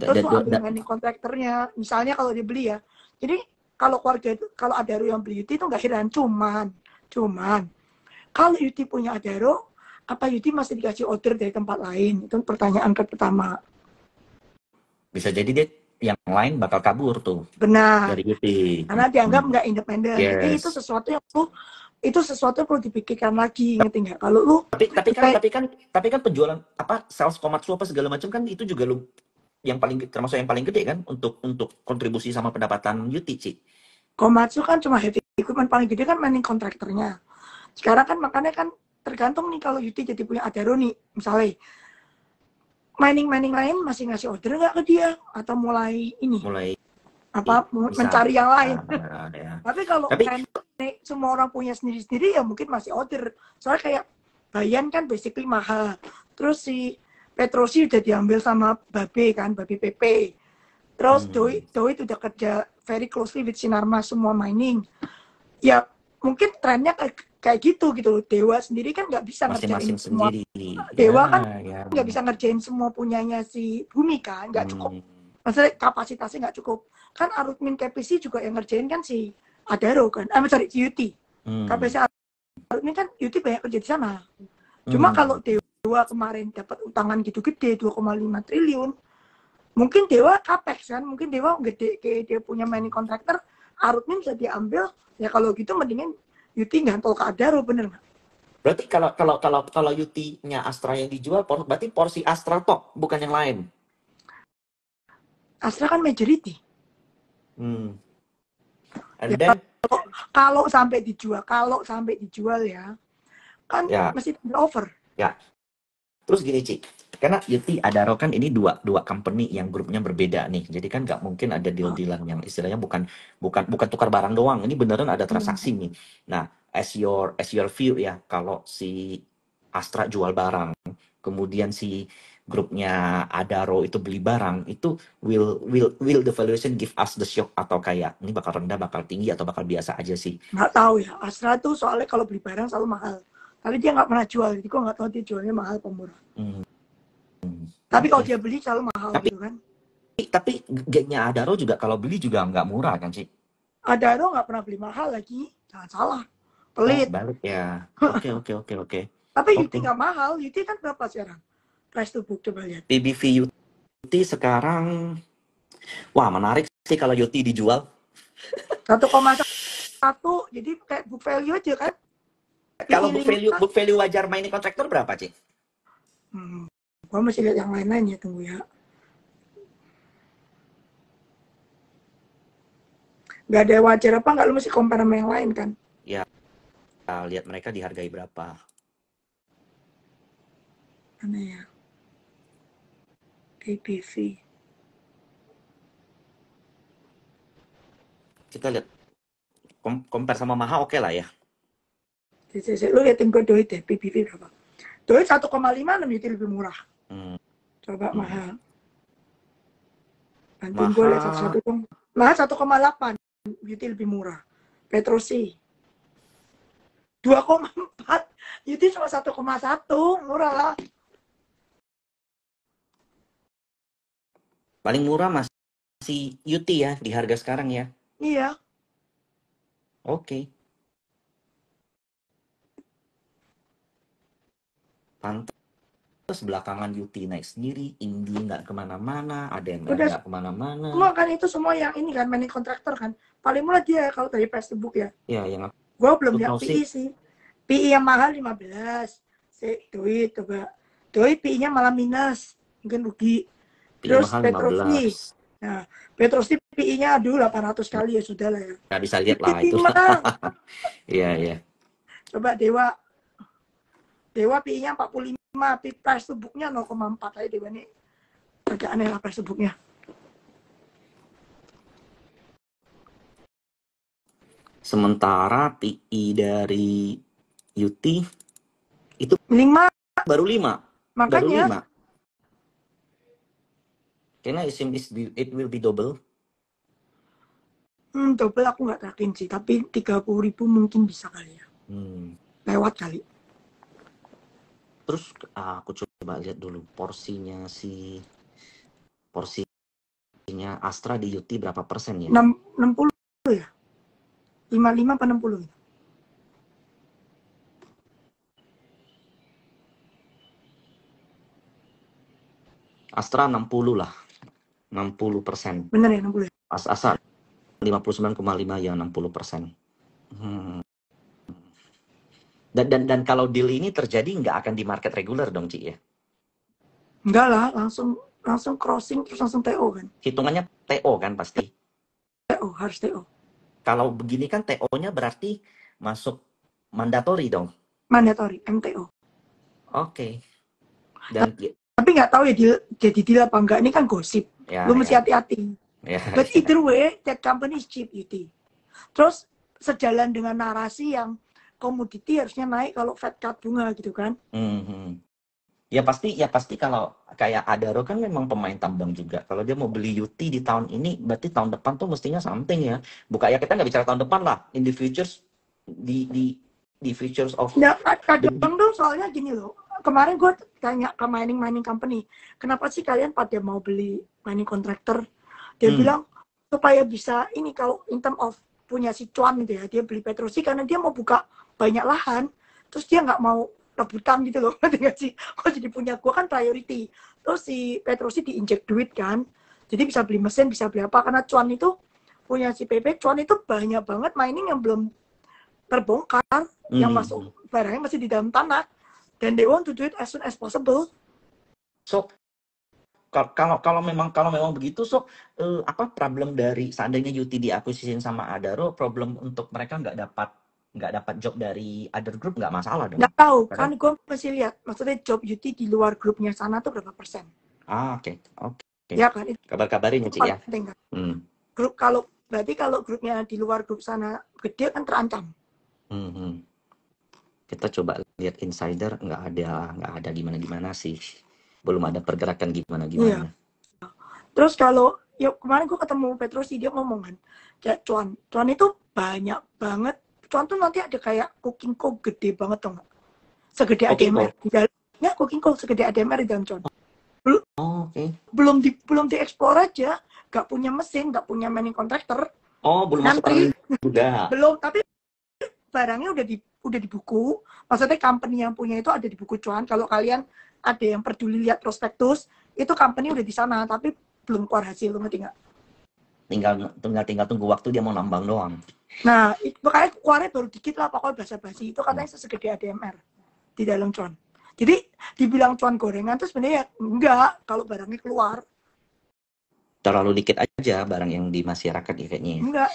Speaker 2: Terus lu ambil mining kontraktornya. Misalnya kalau dia beli ya. Jadi kalau keluarga itu, kalau Adaro yang beli Yuti itu nggak heran. Cuman kalau Yuti punya Adaro, apa Yuti masih dikasih order dari tempat lain? Itu pertanyaan pertama.
Speaker 1: Bisa jadi dia yang lain bakal kabur tuh
Speaker 2: Benar.
Speaker 1: dari Yuti.
Speaker 2: Karena dianggap nggak independen. Jadi itu
Speaker 1: Yes.
Speaker 2: sesuatu yang perlu dipikirkan lagi, ngerti nggak? Kalau lu
Speaker 1: Tapi kan penjualan sales Komatsu apa segala macam kan itu juga lu termasuk yang paling gede kan untuk kontribusi sama pendapatan Yuti, Ci.
Speaker 2: Komatsu kan cuma heavy equipment, paling gede kan mining kontraktornya. Sekarang kan makanya kan tergantung nih kalau Yuti jadi punya Adaro nih, misalnya mining lain masih ngasih order nggak ke dia atau mulai mencari yang lain.
Speaker 1: Ya.
Speaker 2: Tapi kalau semua orang punya sendiri-sendiri ya mungkin masih order. Soalnya kayak Bayan kan basically mahal. Terus si Petrosi udah diambil sama Babe PP. Terus Doit udah kerja very closely with Sinarmas semua mining. Ya mungkin trennya kayak gitu. Dewa sendiri kan nggak bisa ngerjain semua. Dewa kan nggak bisa ngerjain semua punyanya si Bumi kan, nggak cukup. Maksudnya kapasitasnya nggak cukup. Kan Arutmin KPC juga yang ngerjain kan si Adaro kan, si Yuti. KPC Arutmin kan Yuti banyak kerja di sana. Cuma kalau Dewa kemarin dapat utangan gitu gede 2,5 triliun, mungkin Dewa capex kan, mungkin Dewa gede kayak dia punya mining kontraktor, Arutmin bisa diambil. Ya kalau gitu mendingan Yuti gantol ke Adaro, bener nggak?
Speaker 1: Berarti kalau Yuti-nya Astra yang dijual, berarti porsi Astra tok, bukan yang lain.
Speaker 2: Astra kan majority.
Speaker 1: And then
Speaker 2: kalau sampai dijual ya, kan masih over.
Speaker 1: Ya. Terus gini, Ci. Karena Yuti Adaro kan ini dua company yang grupnya berbeda nih. Jadi kan nggak mungkin ada deal-dealan yang istilahnya bukan tukar barang doang. Ini beneran ada transaksi nih. Nah, as your view ya, kalau si Astra jual barang, kemudian si grupnya Adaro itu beli barang, itu will the valuation give us the shock atau kayak ini bakal rendah, bakal tinggi atau bakal biasa aja sih?
Speaker 2: Nggak tahu ya. Astra tuh soalnya kalau beli barang selalu mahal. Tapi dia nggak pernah jual. Jadi gue nggak tahu dia jualnya mahal apa murah. Tapi kalau dia beli selalu mahal gitu kan.
Speaker 1: tapi gengnya Adaro juga kalau beli juga nggak murah kan, Ci?
Speaker 2: Adaro nggak pernah beli mahal lagi, jangan salah,
Speaker 1: Oh,
Speaker 2: pelit.
Speaker 1: balik ya. Oke, oke, oke, oke.
Speaker 2: Tapi
Speaker 1: Oke.
Speaker 2: Yuti nggak mahal, Yuti kan berapa sekarang? Price to book coba lihat.
Speaker 1: PBV Yuti sekarang, wah menarik sih kalau Yuti dijual.
Speaker 2: 1,1, jadi kayak book value aja kan.
Speaker 1: Kalau
Speaker 2: PI 5.
Speaker 1: book value wajar mining kontraktor berapa, Ci?
Speaker 2: Gua masih lihat yang lain-lain ya, tunggu ya. Nggak ada wajar apa nggak, lu mesti compare sama yang lain kan.
Speaker 1: Ya, lihat mereka dihargai berapa.
Speaker 2: Mana ya? PBV.
Speaker 1: Kita lihat compare sama Maha oke lah ya.
Speaker 2: Lu liatin gue Doit deh, PBV berapa? Doit 1,5 Yuti lebih murah. Coba mahal. Bantuin gue lihat satu-satu dong. Mahal 1,8, Yuti lebih murah. Petrosi 2,4, Yuti cuma 1,1, murah lah.
Speaker 1: Paling murah masih Yuti ya di harga sekarang ya.
Speaker 2: Iya.
Speaker 1: Oke. Pantas belakangan Yuti naik sendiri, Indi nggak kemana-mana, ADMR
Speaker 2: Udah
Speaker 1: nggak kemana-mana.
Speaker 2: semua kan itu semua yang ini kan, mining kontraktor kan. Paling murah dia kalau dari price to book ya.
Speaker 1: Ya, yang
Speaker 2: Gue belum lihat
Speaker 1: tahu
Speaker 2: PI sih. PI yang mahal 15. Doit coba. Doit PI-nya malah minus. Mungkin rugi. Terus
Speaker 1: mahal
Speaker 2: Petrosi.
Speaker 1: 15.
Speaker 2: Nah, Petrosi PI-nya aduh 800 kali ya sudah lah ya.
Speaker 1: Nggak bisa lihat lah itu. Iya, iya.
Speaker 2: Coba Dewa. Dewa PI-nya 45, price to book-nya 0,4 aja Dewa nih. Agak aneh lah price to book-nya.
Speaker 1: Sementara PI dari Yuti itu
Speaker 2: 5.
Speaker 1: baru 5.
Speaker 2: Makanya.
Speaker 1: Baru 5. Karena it will be double.
Speaker 2: Double aku nggak tracking sih, tapi 30.000 mungkin bisa kali ya. Lewat kali.
Speaker 1: Terus aku coba lihat dulu porsinya Astra di Yuti berapa persen ya?
Speaker 2: 60 ya? 55 apa 60?
Speaker 1: Astra 60 lah. 60%.
Speaker 2: Bener ya 60 ya?
Speaker 1: Astra 59,5 ya 60%. Dan kalau deal ini terjadi nggak akan di market reguler dong, Ci ya?
Speaker 2: Enggak lah, langsung crossing terus langsung TO kan?
Speaker 1: Hitungannya TO kan pasti?
Speaker 2: TO, harus TO.
Speaker 1: Kalau begini kan TO-nya berarti masuk mandatory dong?
Speaker 2: Mandatory, MTO.
Speaker 1: Oke. Dan
Speaker 2: tapi nggak tahu ya jadi deal apa enggak, ini kan gosip.
Speaker 1: Ya,
Speaker 2: lu mesti hati-hati. But either way, that company is cheap, Yuti. Terus sejalan dengan narasi yang komoditi harusnya naik kalau Fed cut bunga gitu kan.
Speaker 1: Ya pasti kalau kayak Adaro kan memang pemain tambang juga. Kalau dia mau beli Yuti di tahun ini, berarti tahun depan tuh mestinya something ya. Bukan ya, kita nggak bicara tahun depan lah. In the futures, di futures of...
Speaker 2: Nah, kadang tuh soalnya gini loh. Kemarin gue tanya ke mining company, kenapa sih kalian pada mau beli mining contractor? Dia bilang supaya bisa ini, kalau in term of punya si cuan gitu ya, dia beli Petrosi karena dia mau buka banyak lahan, terus dia nggak mau rebutan gitu loh. Nggak sih, kok jadi punya gue kan priority. Terus si Petrosi diinjek duit kan, jadi bisa beli mesin, bisa beli apa, karena cuan itu punya si PP, cuan itu banyak banget mining yang belum terbongkar, yang masuk barangnya masih di dalam tanah, dan they want to do it as soon as possible.
Speaker 1: So kalau memang begitu, so apa problem dari seandainya Yuti diakuisiin sama Adaro, problem untuk mereka nggak dapat job dari other group nggak masalah dong?
Speaker 2: Nggak tahu, kan gue masih lihat, maksudnya job Yuti di luar grupnya sana tuh berapa persen?
Speaker 1: Oke.
Speaker 2: Ya kan,
Speaker 1: kabar-kabarin ya, Ci ya.
Speaker 2: Grup berarti kalau grupnya di luar grup sana gede kan terancam.
Speaker 1: Kita coba lihat insider, nggak ada gimana sih, belum ada pergerakan gimana.
Speaker 2: Iya. Terus kalau ya kemarin gue ketemu Petrosi, dia ngomong kan, kayak cuan itu banyak banget. Cuan tuh nanti ada kayak cooking coal gede banget tuh, segede ADMR di dalamnya, cooking coal segede ADMR di dalam cuan.
Speaker 1: Oke.
Speaker 2: belum dieksplor aja, nggak punya mesin, nggak punya main contractor.
Speaker 1: Oh, belum masuk
Speaker 2: Nanti
Speaker 1: orang juga.
Speaker 2: belum, tapi barangnya udah di buku. Maksudnya company yang punya itu ada di buku cuan. Kalau kalian ada yang peduli lihat prospektus, itu company udah di sana, tapi belum keluar hasil, lu ngerti nggak?
Speaker 1: Tinggal tunggu waktu dia mau nambang doang.
Speaker 2: Nah, makanya keluarnya baru dikit lah, pokoknya basa-basi. Itu katanya sesegede ADMR di dalam cuan. Jadi dibilang cuan gorengan tuh sebenarnya enggak kalau barangnya keluar.
Speaker 1: Terlalu dikit aja barang yang di masyarakat ya kayaknya.
Speaker 2: Enggak,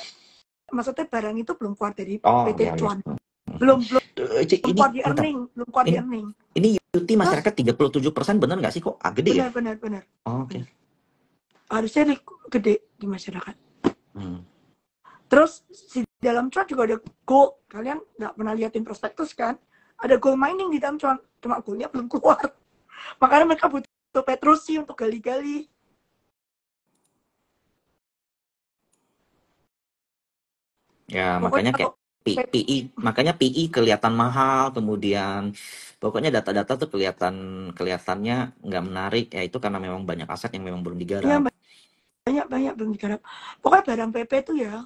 Speaker 2: maksudnya barang itu belum keluar dari
Speaker 1: Oh,
Speaker 2: PT
Speaker 1: ya, ya.
Speaker 2: cuan. Belum
Speaker 1: Ini,
Speaker 2: keluar di
Speaker 1: bentar.
Speaker 2: earning, belum keluar di
Speaker 1: Ini,
Speaker 2: earning.
Speaker 1: ini UT
Speaker 2: Terus
Speaker 1: masyarakat 37% bener nggak sih kok? Ah, gede ya?
Speaker 2: benar.
Speaker 1: Oh, oke.
Speaker 2: Harusnya gede di masyarakat.
Speaker 1: Hmm.
Speaker 2: Terus di dalam cuan juga ada gold. Kalian nggak pernah liatin prospektus kan? Ada gold mining di dalam cuan, cuma goldnya belum keluar. Makanya mereka butuh Petrusi untuk gali-gali.
Speaker 1: Ya, makanya
Speaker 2: Pokoknya
Speaker 1: kayak
Speaker 2: kalau
Speaker 1: makanya PI kelihatan mahal, kemudian pokoknya data-data tuh kelihatannya nggak menarik, ya itu karena memang banyak aset yang memang belum
Speaker 2: ya
Speaker 1: digarap.
Speaker 2: banyak belum digarap. Pokoknya barang PP itu ya,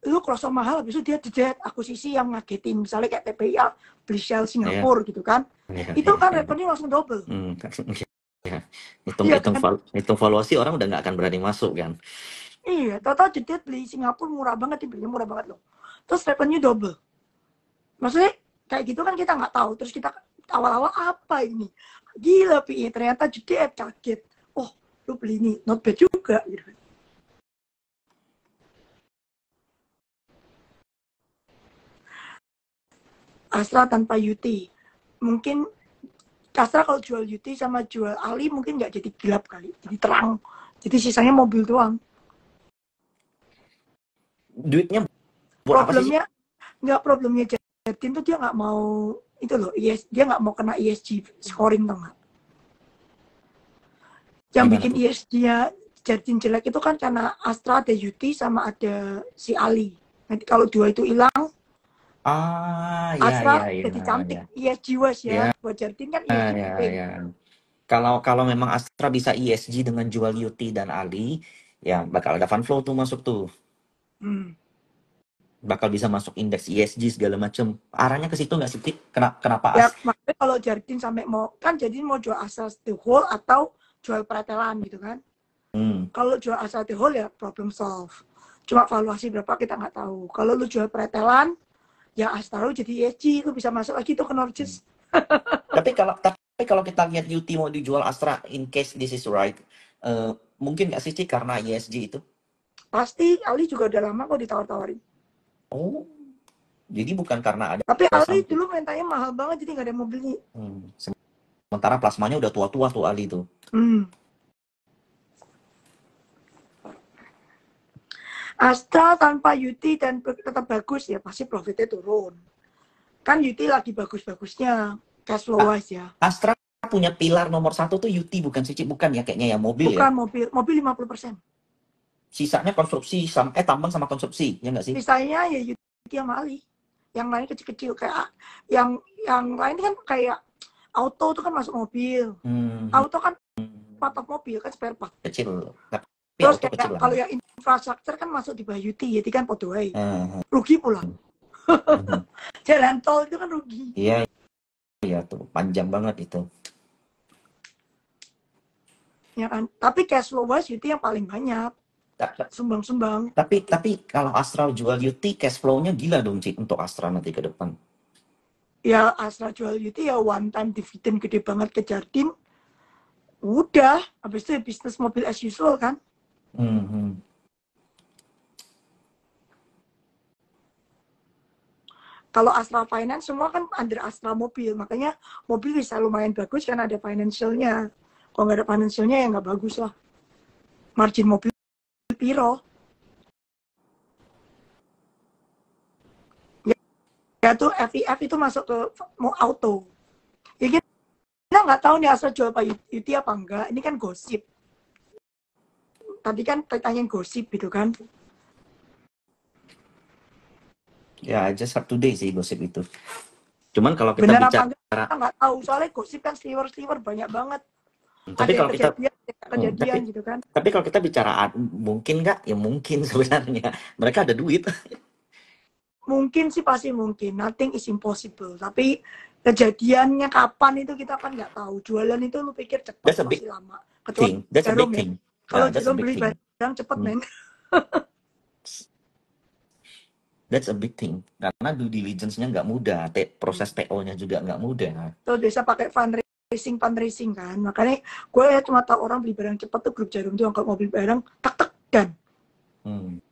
Speaker 2: lu kerasa mahal, habis itu dia jejet akuisisi yang ngagetin. Misalnya kayak TPI beli Shell
Speaker 1: Ya,
Speaker 2: Singapura gitu kan.
Speaker 1: ya,
Speaker 2: Itu kan
Speaker 1: ya.
Speaker 2: revenue langsung double.
Speaker 1: Ya.
Speaker 2: Iya kan?
Speaker 1: Hitung valuasi orang udah nggak akan berani masuk kan.
Speaker 2: Iya, total jedet beli Singapura murah banget, dibelinya murah banget loh. Terus revenue double. Maksudnya kayak gitu kan kita nggak tahu. Terus kita awal-awal apa ini? Gila PI, ternyata jedet, kaget. Oh, lu beli ini, not bad juga. Gitu. Astra tanpa UT. Mungkin Astra kalau jual UT sama jual Ali mungkin nggak jadi gelap kali. Jadi terang. Jadi sisanya mobil doang.
Speaker 1: Duitnya buat apa sih?
Speaker 2: Problemnya Jardin tuh dia nggak mau itu loh, dia nggak mau kena ESG scoring tuh nggak. Yang
Speaker 1: Gimana
Speaker 2: bikin
Speaker 1: tuh?
Speaker 2: ESG-nya Jardin jelek itu kan karena Astra ada UT sama ada si Ali. Nanti kalau dua itu hilang,
Speaker 1: Ah, ya,
Speaker 2: Astra
Speaker 1: ya, ya,
Speaker 2: jadi cantik
Speaker 1: ya.
Speaker 2: ESG wise ya.
Speaker 1: Ya,
Speaker 2: Buat Jardin kan ESG
Speaker 1: ya,
Speaker 2: penting.
Speaker 1: ya. Kalau memang Astra bisa ESG dengan jual UT dan Ali, ya bakal ada fund flow tuh masuk tuh.
Speaker 2: Hmm.
Speaker 1: Bakal bisa masuk indeks ESG segala macam. Arahnya ke situ nggak sih, Tik? Kenapa
Speaker 2: Ya makanya kalau Jardin sampai mau kan Jardin mau jual Astra the whole atau jual pretelan gitu kan.
Speaker 1: Hmm.
Speaker 2: Kalau jual Astra the whole ya problem solve. Cuma valuasi berapa kita nggak tahu. Kalau lu jual pretelan, ya Astra lu jadi ESG, lu bisa masuk lagi tuh ke Norges.
Speaker 1: Tapi kalau kita lihat UT mau dijual Astra, in case this is right, mungkin nggak sih, Cik, karena ESG itu?
Speaker 2: Pasti Ali juga udah lama kok ditawar-tawarin.
Speaker 1: Oh, jadi bukan karena ada
Speaker 2: Tapi Ali
Speaker 1: something.
Speaker 2: dulu mintanya mahal banget jadi nggak ada yang mau beli.
Speaker 1: Sementara plasmanya udah tua-tua tuh Ali tuh.
Speaker 2: Hmm. Astra tanpa UT dan tetap bagus ya pasti profitnya turun. Kan UT lagi bagus-bagusnya cash flow
Speaker 1: Ah,
Speaker 2: wise ya.
Speaker 1: Astra punya pilar nomor satu tuh UT, bukan sih, Cik? Bukan ya, kayaknya ya, mobil ya.
Speaker 2: Bukan mobil 50%.
Speaker 1: Sisanya konstruksi tambang sama konstruksi, ya nggak sih?
Speaker 2: Sisanya ya UT sama Ali. Yang lain kecil-kecil kayak yang lain kan kayak auto tuh kan masuk mobil.
Speaker 1: Hmm,
Speaker 2: Auto kan part of mobil kan spare part.
Speaker 1: kecil. Tapi
Speaker 2: Terus
Speaker 1: auto kecil
Speaker 2: kayak
Speaker 1: lah.
Speaker 2: kalau yang infrastruktur kan masuk di bawah UT, jadi kan podoai.
Speaker 1: Hmm,
Speaker 2: Rugi pula.
Speaker 1: hmm.
Speaker 2: Jalan tol itu kan rugi.
Speaker 1: Iya, iya tuh, panjang banget itu.
Speaker 2: Ya kan? Tapi cash flow wise UT yang paling banyak.
Speaker 1: Ta- ta-
Speaker 2: Sumbang-sumbang.
Speaker 1: Tapi kalau Astra jual UT, cash flow-nya gila dong, Cik, untuk Astra nanti ke depan.
Speaker 2: Ya Astra jual UT ya one time dividend gede banget ke Jardin. Udah. Habis itu ya bisnis mobil as usual kan.
Speaker 1: Hmm, hmm.
Speaker 2: Kalau Astra Finance semua kan under Astra mobil. Makanya mobil bisa lumayan bagus karena ada financialnya. Kalau nggak ada financialnya ya nggak bagus lah. Margin mobil piro. Ya tuh FIF itu masuk ke mau auto. Ya kita nggak tahu nih Astra jual Pak Yuti apa enggak. Ini kan gosip. Tadi kan tanyain gosip gitu kan.
Speaker 1: Ya, just up to date sih gosip itu. Cuman kalau kita
Speaker 2: Benar apa
Speaker 1: bicara,
Speaker 2: enggak kita nggak tahu. Soalnya gosip kan sliver banyak banget.
Speaker 1: Tapi
Speaker 2: Ada yang
Speaker 1: kalau kita
Speaker 2: kejadian, ada yang nggak
Speaker 1: hmm,
Speaker 2: kejadian gitu kan.
Speaker 1: tapi kalau kita bicara mungkin nggak? Ya mungkin sebenarnya. Mereka ada duit.
Speaker 2: Mungkin sih pasti mungkin, nothing is impossible. Tapi kejadiannya kapan itu kita kan nggak tahu. Jualan itu lu pikir cepat,
Speaker 1: That's a big
Speaker 2: pasti lama. Kecuali
Speaker 1: thing. That's a
Speaker 2: Jerome
Speaker 1: big
Speaker 2: ya.
Speaker 1: thing.
Speaker 2: Kalau
Speaker 1: That's a
Speaker 2: Jerome
Speaker 1: big
Speaker 2: beli
Speaker 1: thing.
Speaker 2: barang cepet
Speaker 1: Hmm.
Speaker 2: men.
Speaker 1: That's a big thing. Karena due diligence-nya nggak mudah. Proses TO-nya juga nggak mudah.
Speaker 2: Terus biasa pakai fundraising kan. Makanya gue ya cuma tahu orang beli barang cepat tuh grup Jarum tuh kalau mau beli barang tak tak dan.
Speaker 1: Hmm.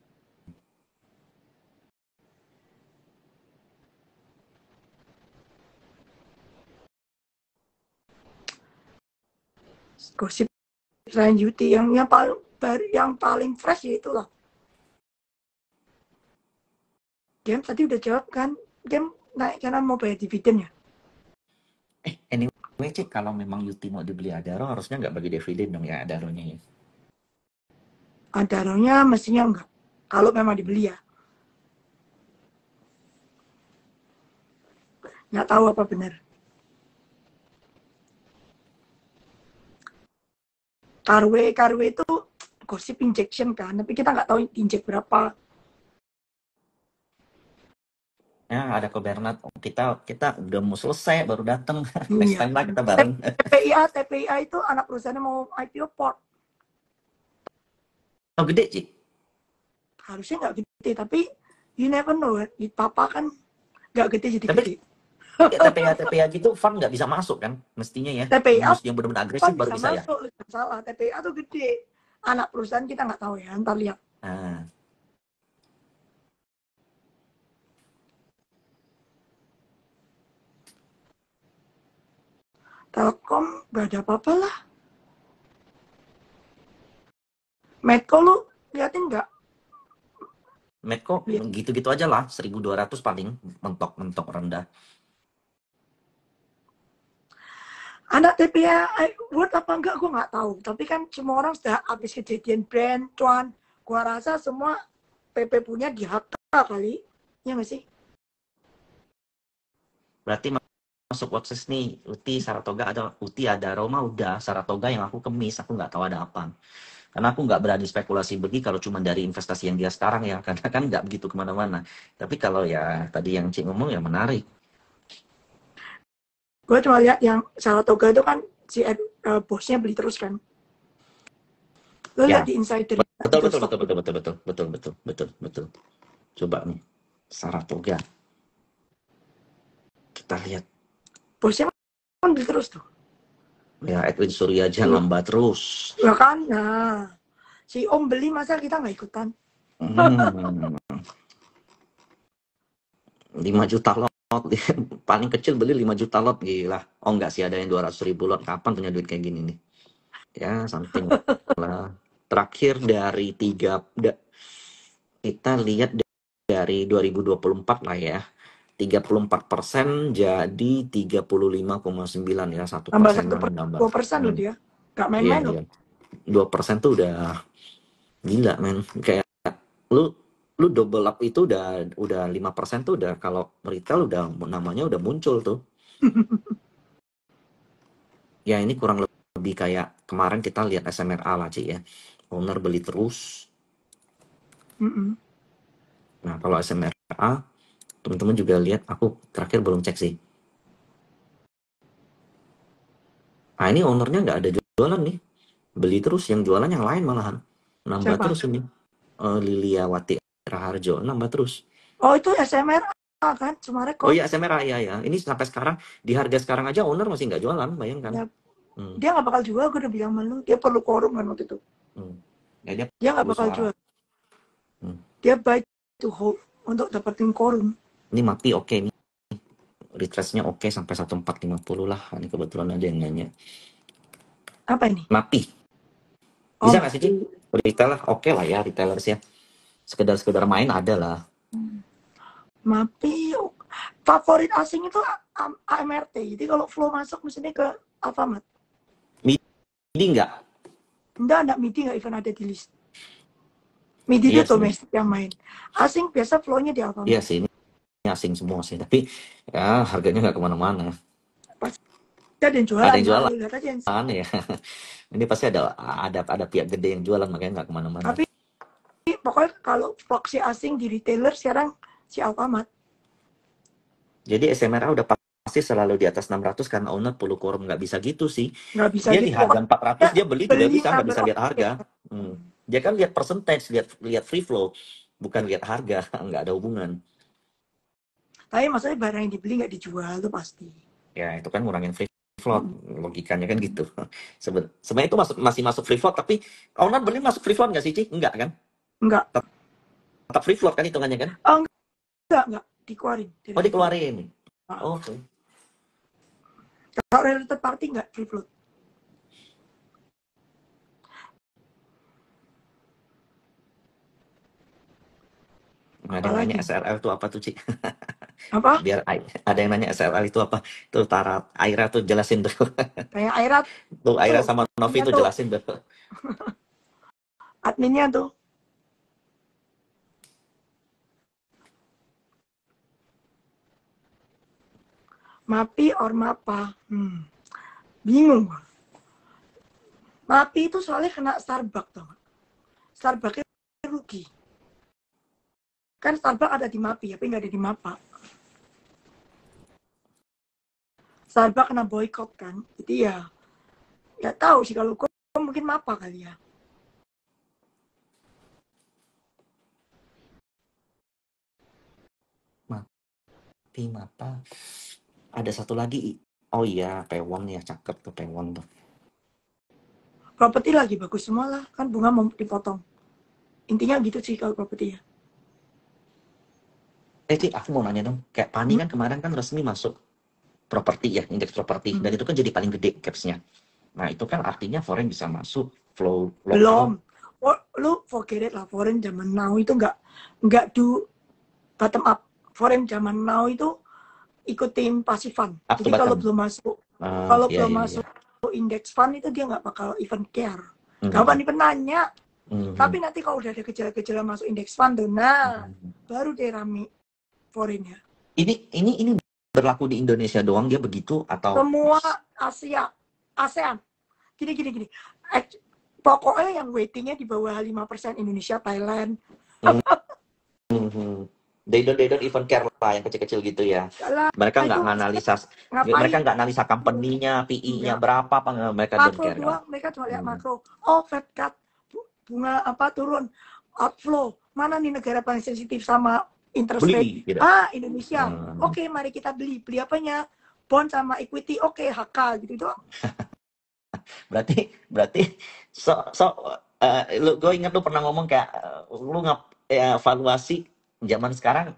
Speaker 2: Gosip selain Yuti yang paling fresh ya itulah. Game tadi udah jawab kan. Game naik karena mau bayar dividen ya.
Speaker 1: Anyway, Cik, kalau memang Yuti mau dibeli Adaro, harusnya nggak bagi dividen dong ya Adaronya ya.
Speaker 2: Adaronya mestinya enggak. Kalau memang dibeli ya. Nggak tahu apa benar. Karwe itu gosip injection kan. Tapi kita nggak tahu injek berapa.
Speaker 1: Ya, ada ke Bernard. Kita udah mau selesai baru datang. Next
Speaker 2: Iya.
Speaker 1: time lah kita bareng.
Speaker 2: TPIA itu anak perusahaannya mau IPO port.
Speaker 1: Oh, gede, Cik.
Speaker 2: Harusnya nggak gede, tapi you never know. Papa kan nggak gede jadi
Speaker 1: Tapi
Speaker 2: gede.
Speaker 1: ya, TPA gitu fund nggak bisa masuk kan mestinya ya.
Speaker 2: TPIA
Speaker 1: Yang benar-benar agresif
Speaker 2: kan
Speaker 1: baru
Speaker 2: bisa
Speaker 1: bisa ya.
Speaker 2: masuk, salah. TPIA tuh gede. Anak perusahaan kita nggak tahu ya, ntar lihat.
Speaker 1: Nah,
Speaker 2: Telkom nggak ada apa-apa lah. Medco lu liatin nggak?
Speaker 1: Medco
Speaker 2: Lihat.
Speaker 1: gitu-gitu aja lah, 1.200 paling mentok-mentok rendah.
Speaker 2: Anak TPIA worth apa enggak gue nggak tahu. Tapi kan semua orang sudah habis kejadian brand, cuan. Gua rasa semua PP punya di HK kali. Ya nggak sih?
Speaker 1: Berarti masuk watchlist nih, Uti ada Roma udah, Saratoga yang aku kemis, aku nggak tahu ada apa. Karena aku nggak berani spekulasi begi kalau cuma dari investasi yang dia sekarang ya, karena kan nggak begitu kemana-mana. Tapi kalau ya tadi yang Cik ngomong ya menarik.
Speaker 2: Gue cuma lihat yang Saratoga itu kan si bosnya beli terus kan. Lo
Speaker 1: Ya,
Speaker 2: lihat di insider
Speaker 1: betul
Speaker 2: itu
Speaker 1: betul
Speaker 2: stok.
Speaker 1: betul. Coba nih, Saratoga. Kita lihat.
Speaker 2: Bosnya kan beli terus tuh.
Speaker 1: Ya, Edwin Surya aja nambah terus.
Speaker 2: Ya kan? Nah, si Om beli masa kita nggak ikutan?
Speaker 1: 5 juta lot. Paling kecil beli 5 juta lot, gila. Oh enggak sih, ada yang 200.000 lot. Kapan punya duit kayak gini nih? Ya, something lah. Terakhir dari kita lihat dari 2024 lah ya. 34% jadi 35,9 ya, 1%
Speaker 2: Tambah
Speaker 1: nambah.
Speaker 2: 2% loh dia. Gak main-main loh.
Speaker 1: Iya. 2% tuh udah gila, men. Kayak lu double up itu udah 5% tuh udah, kalau retail udah namanya udah muncul tuh. Ya ini kurang lebih kayak kemarin kita lihat SMRA lah, Ci ya. Owner beli terus. Nah, kalau SMRA teman-teman juga lihat, aku terakhir belum cek sih. Nah, ini ownernya nggak ada jualan nih. Beli terus, yang jualan yang lain malahan. Nambah
Speaker 2: Siapa?
Speaker 1: terus ini. Liliawati Raharjo, nambah terus.
Speaker 2: Oh itu SMRA kan? Sumarekon.
Speaker 1: Oh iya, SMRA, ya. Ini sampai sekarang, di harga sekarang aja owner masih nggak jualan, bayangkan.
Speaker 2: Ya, dia nggak bakal jual, gue udah bilang sama lu. Dia perlu quorum kan waktu itu.
Speaker 1: Ya,
Speaker 2: Dia nggak bakal jual. Dia buy to hold untuk dapetin quorum.
Speaker 1: Ini MAPI oke nih. Retrace-nya oke sampai 1450 lah. Ini kebetulan ada yang nanya.
Speaker 2: Apa ini?
Speaker 1: MAPI. Bisa nggak sih, Cik? Retail lah, oke lah ya, retailers ya. Sekedar main ada lah.
Speaker 2: MAPI, favorit asing itu AMRT. Jadi kalau flow masuk mestinya ke Alfamart.
Speaker 1: MIDI nggak?
Speaker 2: Enggak, MIDI nggak even ada di list. MIDI itu domestik yang main. Asing biasa flow-nya di Alfamart.
Speaker 1: Iya sih, ini asing semua sih. Tapi ya harganya nggak kemana-mana.
Speaker 2: ada yang
Speaker 1: Ada
Speaker 2: jualan,
Speaker 1: yang
Speaker 2: Pak.
Speaker 1: jualan
Speaker 2: Lu lihat aja yang
Speaker 1: ya. Ini pasti ada pihak gede yang jualan, makanya nggak kemana-mana.
Speaker 2: tapi pokoknya kalau proxy asing di retailer sekarang si Alfamart.
Speaker 1: Jadi SMRA udah pasti selalu di atas 600 karena owner perlu quorum, nggak bisa gitu sih.
Speaker 2: Nggak bisa
Speaker 1: Dia di
Speaker 2: gitu.
Speaker 1: harga 400
Speaker 2: Pokoknya
Speaker 1: dia beli juga
Speaker 2: beli
Speaker 1: bisa, nggak
Speaker 2: number
Speaker 1: bisa
Speaker 2: of
Speaker 1: lihat harga. Hmm. Dia kan lihat percentage, lihat free flow, bukan lihat harga, nggak ada hubungan.
Speaker 2: tapi maksudnya barang yang dibeli nggak dijual tuh pasti.
Speaker 1: Ya itu kan ngurangin free float, logikanya kan gitu. Sebenarnya itu masih masuk free float, tapi owner beli masuk free float nggak sih, Ci? Enggak kan?
Speaker 2: Enggak.
Speaker 1: Tetap free float kan hitungannya kan?
Speaker 2: Oh, enggak dikeluarin dari
Speaker 1: Oh
Speaker 2: free float.
Speaker 1: dikeluarin.
Speaker 2: Nah,
Speaker 1: Oke.
Speaker 2: kalau related party enggak free float.
Speaker 1: Ada yang nanya
Speaker 2: Apalagi
Speaker 1: SRL itu apa tuh, Ci?
Speaker 2: apa?
Speaker 1: Biar ada yang nanya SRL itu apa? Tuh Tara, Aira tuh jelasin tuh.
Speaker 2: Kayak Airat
Speaker 1: Tuh Aira
Speaker 2: tuh,
Speaker 1: sama Novi
Speaker 2: adminnya
Speaker 1: tuh
Speaker 2: tuh,
Speaker 1: jelasin tuh.
Speaker 2: adminnya tuh. Mapi or Mapa. Bingung. Mapi itu soalnya kena Starbucks tuh. Starbucks rugi. Kan Starbucks ada di Mapi, tapi nggak ada di Mapa. Starbucks kena boykot kan. Jadi ya nggak tahu sih kalau gue mungkin Mapa kali ya.
Speaker 1: Mapi Mapa. Ada satu lagi. Oh iya, Pewon ya, cakep tuh Pewon tuh.
Speaker 2: Properti lagi bagus semua lah, kan bunga mau dipotong. Intinya gitu sih kalau properti ya.
Speaker 1: Ci, aku mau nanya dong. Kayak Pani kan kemarin kan resmi masuk properti ya, indeks properti. Dan itu kan jadi paling gede capsnya. Nah itu kan artinya foreign bisa masuk, flow
Speaker 2: Belum.
Speaker 1: lokal.
Speaker 2: Oh, lu forget it lah, foreign zaman now itu nggak do bottom up. Foreign zaman now itu ikutin passive fund.
Speaker 1: Up to
Speaker 2: Jadi kalau
Speaker 1: bottom.
Speaker 2: belum masuk,
Speaker 1: Iya, iya, iya.
Speaker 2: index fund itu dia nggak bakal even care.
Speaker 1: Mhm.
Speaker 2: Gak akan nanya.
Speaker 1: Mhm.
Speaker 2: Tapi nanti kalau udah ada gejala-gejala masuk index fund tuh, nah baru deh rame foreign ya.
Speaker 1: Ini berlaku di Indonesia doang dia begitu atau
Speaker 2: Semua Asia, ASEAN. Gini. Pokoknya yang weightingnya di bawah 5% Indonesia, Thailand.
Speaker 1: They don't even care lah yang kecil-kecil gitu ya.
Speaker 2: Lah,
Speaker 1: Mereka
Speaker 2: itu
Speaker 1: mereka
Speaker 2: ngapain?
Speaker 1: nggak analisa company-nya, PE-nya
Speaker 2: Enggak.
Speaker 1: berapa, mereka don't
Speaker 2: Makro
Speaker 1: care kan.
Speaker 2: doang, mereka cuma lihat makro. Oh, Fed cut, bunga apa turun, outflow. Mana nih negara paling sensitif sama interest rate?
Speaker 1: Beli gitu.
Speaker 2: Indonesia. Oke, mari kita beli. Beli apanya? Bond sama equity. Oke, HK gitu doang.
Speaker 1: Berarti gue ingat lu pernah ngomong kayak lu evaluasi zaman sekarang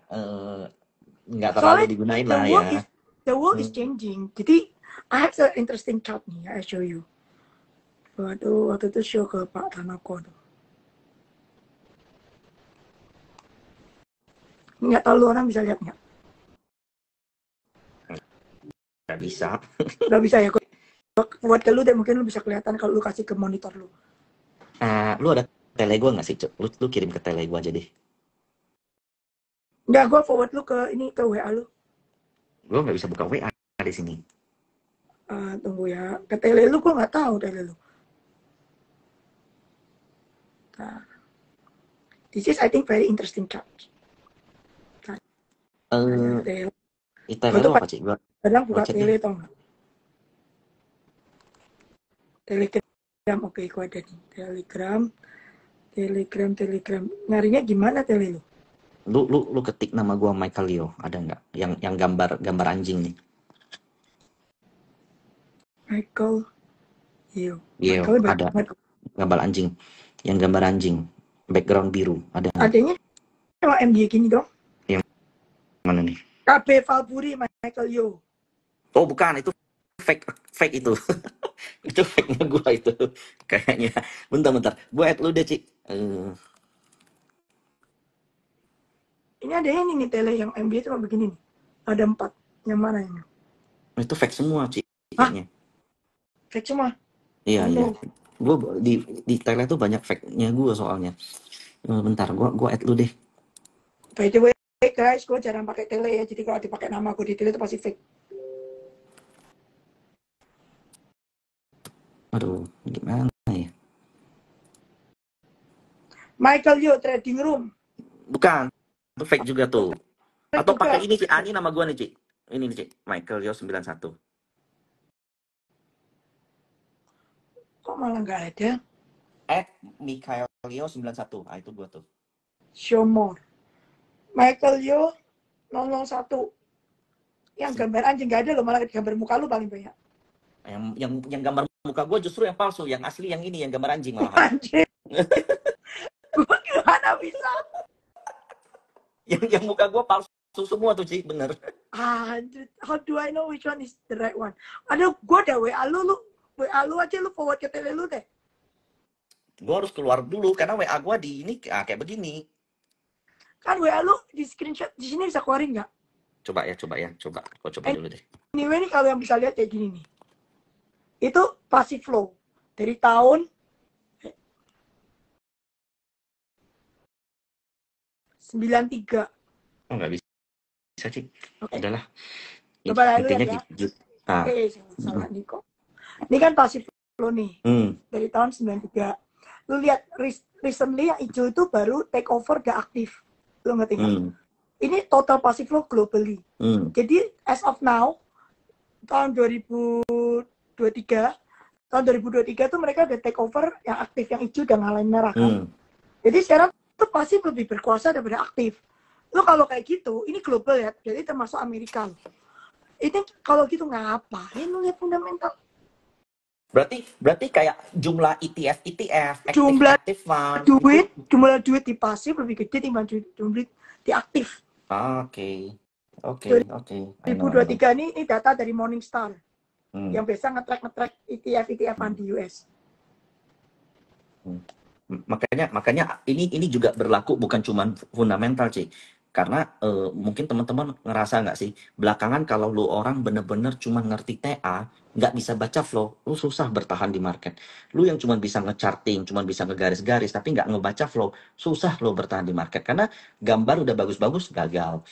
Speaker 1: nggak terlalu
Speaker 2: Soalnya
Speaker 1: digunain lah ya.
Speaker 2: the world is changing. Jadi I have an interesting chart nih, I show you. Waktu itu show ke Pak Tanako tuh. Nggak tahu lu orang bisa lihat nggak?
Speaker 1: Nggak bisa.
Speaker 2: Nggak bisa ya. Buat ke lu deh, mungkin lu bisa kelihatan kalau lu kasih ke monitor lu.
Speaker 1: Lu ada tele gue nggak sih, Cuk? Lu kirim ke tele gue aja deh.
Speaker 2: Nggak, gue forward lu ke WA lu.
Speaker 1: Gue nggak bisa buka WA di sini.
Speaker 2: Tunggu ya. Ke tele lu gue nggak tahu tele lu. Nah. This is I think very interesting chart.
Speaker 1: Tele lu apa, Cik?
Speaker 2: Kadang buka tele tau nggak? Telegram, oke, gue ada nih. Telegram. Nyarinya gimana tele lu?
Speaker 1: Lu ketik nama gua Michael Leo, ada nggak? Yang gambar anjing nih.
Speaker 2: Michael Leo.
Speaker 1: Iya, ada. Gambar anjing. Yang gambar anjing. Background biru, ada.
Speaker 2: Adanya sama MD gini dong.
Speaker 1: Yang mana nih?
Speaker 2: KB Valburi Michael Leo.
Speaker 1: Oh, bukan, itu fake itu. Itu fake-nya gua itu. Kayaknya. Bentar. Gua add lu deh, Cik.
Speaker 2: Ini ada yang ini tele yang MBA cuma begini nih. Ada 4. Yang mana yang?
Speaker 1: Itu fake semua, Cik. Kayaknya.
Speaker 2: Fake semua?
Speaker 1: Iya. Gue di tele tuh banyak fake-nya gue soalnya. Bentar, gue add lu deh.
Speaker 2: By the way, guys, gue jarang pakai tele ya. Jadi kalau dipakai nama gue di tele itu pasti fake.
Speaker 1: Aduh, gimana ya?
Speaker 2: Michael Yo Trading Room.
Speaker 1: Bukan, itu fake juga tuh.
Speaker 2: Fake
Speaker 1: Atau
Speaker 2: juga.
Speaker 1: pakai ini, Ci. Ah, ini nama gua nih, Ci. Ini nih, Ci. Michael Yo 91.
Speaker 2: Kok malah nggak ada?
Speaker 1: Michael Yo 91. Ah, itu gua tuh.
Speaker 2: Show more. Michael Yo 001. Yang gambar anjing nggak ada loh, malah gambar muka lu paling banyak.
Speaker 1: Yang gambar muka gua justru yang palsu, yang asli yang ini, yang gambar anjing malahan.
Speaker 2: Anjing. Gue gimana bisa?
Speaker 1: yang muka gua palsu semua tuh, Ci, bener.
Speaker 2: Anjir. How do I know which one is the right one? Aduh, gue ada WA lu. WA lu aja lu forward ke tele lu deh.
Speaker 1: Gua harus keluar dulu karena WA gua di ini kayak begini.
Speaker 2: Kan WA lu di screenshot di sini bisa keluarin nggak?
Speaker 1: Coba ya. Gua coba dulu deh.
Speaker 2: Anyway nih kalau yang bisa lihat kayak gini nih. Itu passive flow dari tahun 93.
Speaker 1: Oh, nggak bisa, Ci.
Speaker 2: Oke.
Speaker 1: Udahlah.
Speaker 2: Coba lalu
Speaker 1: Intinya
Speaker 2: ya.
Speaker 1: gitu. Ah.
Speaker 2: Salah nih kok. Ini kan passive flow nih. Dari tahun 93. Lu lihat recently yang hijau itu baru take over gak aktif. Lu ngerti nggak? Ini total passive flow globally. Jadi as of now tahun 2023 tuh mereka udah take over yang aktif, yang hijau udah ngalahin merah kan. Jadi sekarang tuh pasti lebih berkuasa daripada aktif. Lu kalau kayak gitu, ini global ya, jadi termasuk Amerika. Ini kalau gitu ngapain lu lihat fundamental?
Speaker 1: Berarti kayak jumlah ETF,
Speaker 2: Jumlah
Speaker 1: active fund.
Speaker 2: Jumlah duit di pasif lebih gede dibanding jumlah di aktif.
Speaker 1: Oke.
Speaker 2: 2023 ini data dari Morningstar. Yang biasa nge-track ETF di US.
Speaker 1: Makanya ini juga berlaku bukan cuma fundamental, Ci. Karena mungkin teman-teman ngerasa nggak sih, belakangan kalau lu orang bener-bener cuma ngerti TA, nggak bisa baca flow, lu susah bertahan di market. Lu yang cuma bisa nge-charting, cuma bisa ngegaris-garis, tapi nggak ngebaca flow, susah lo bertahan di market. Karena gambar udah bagus-bagus, gagal.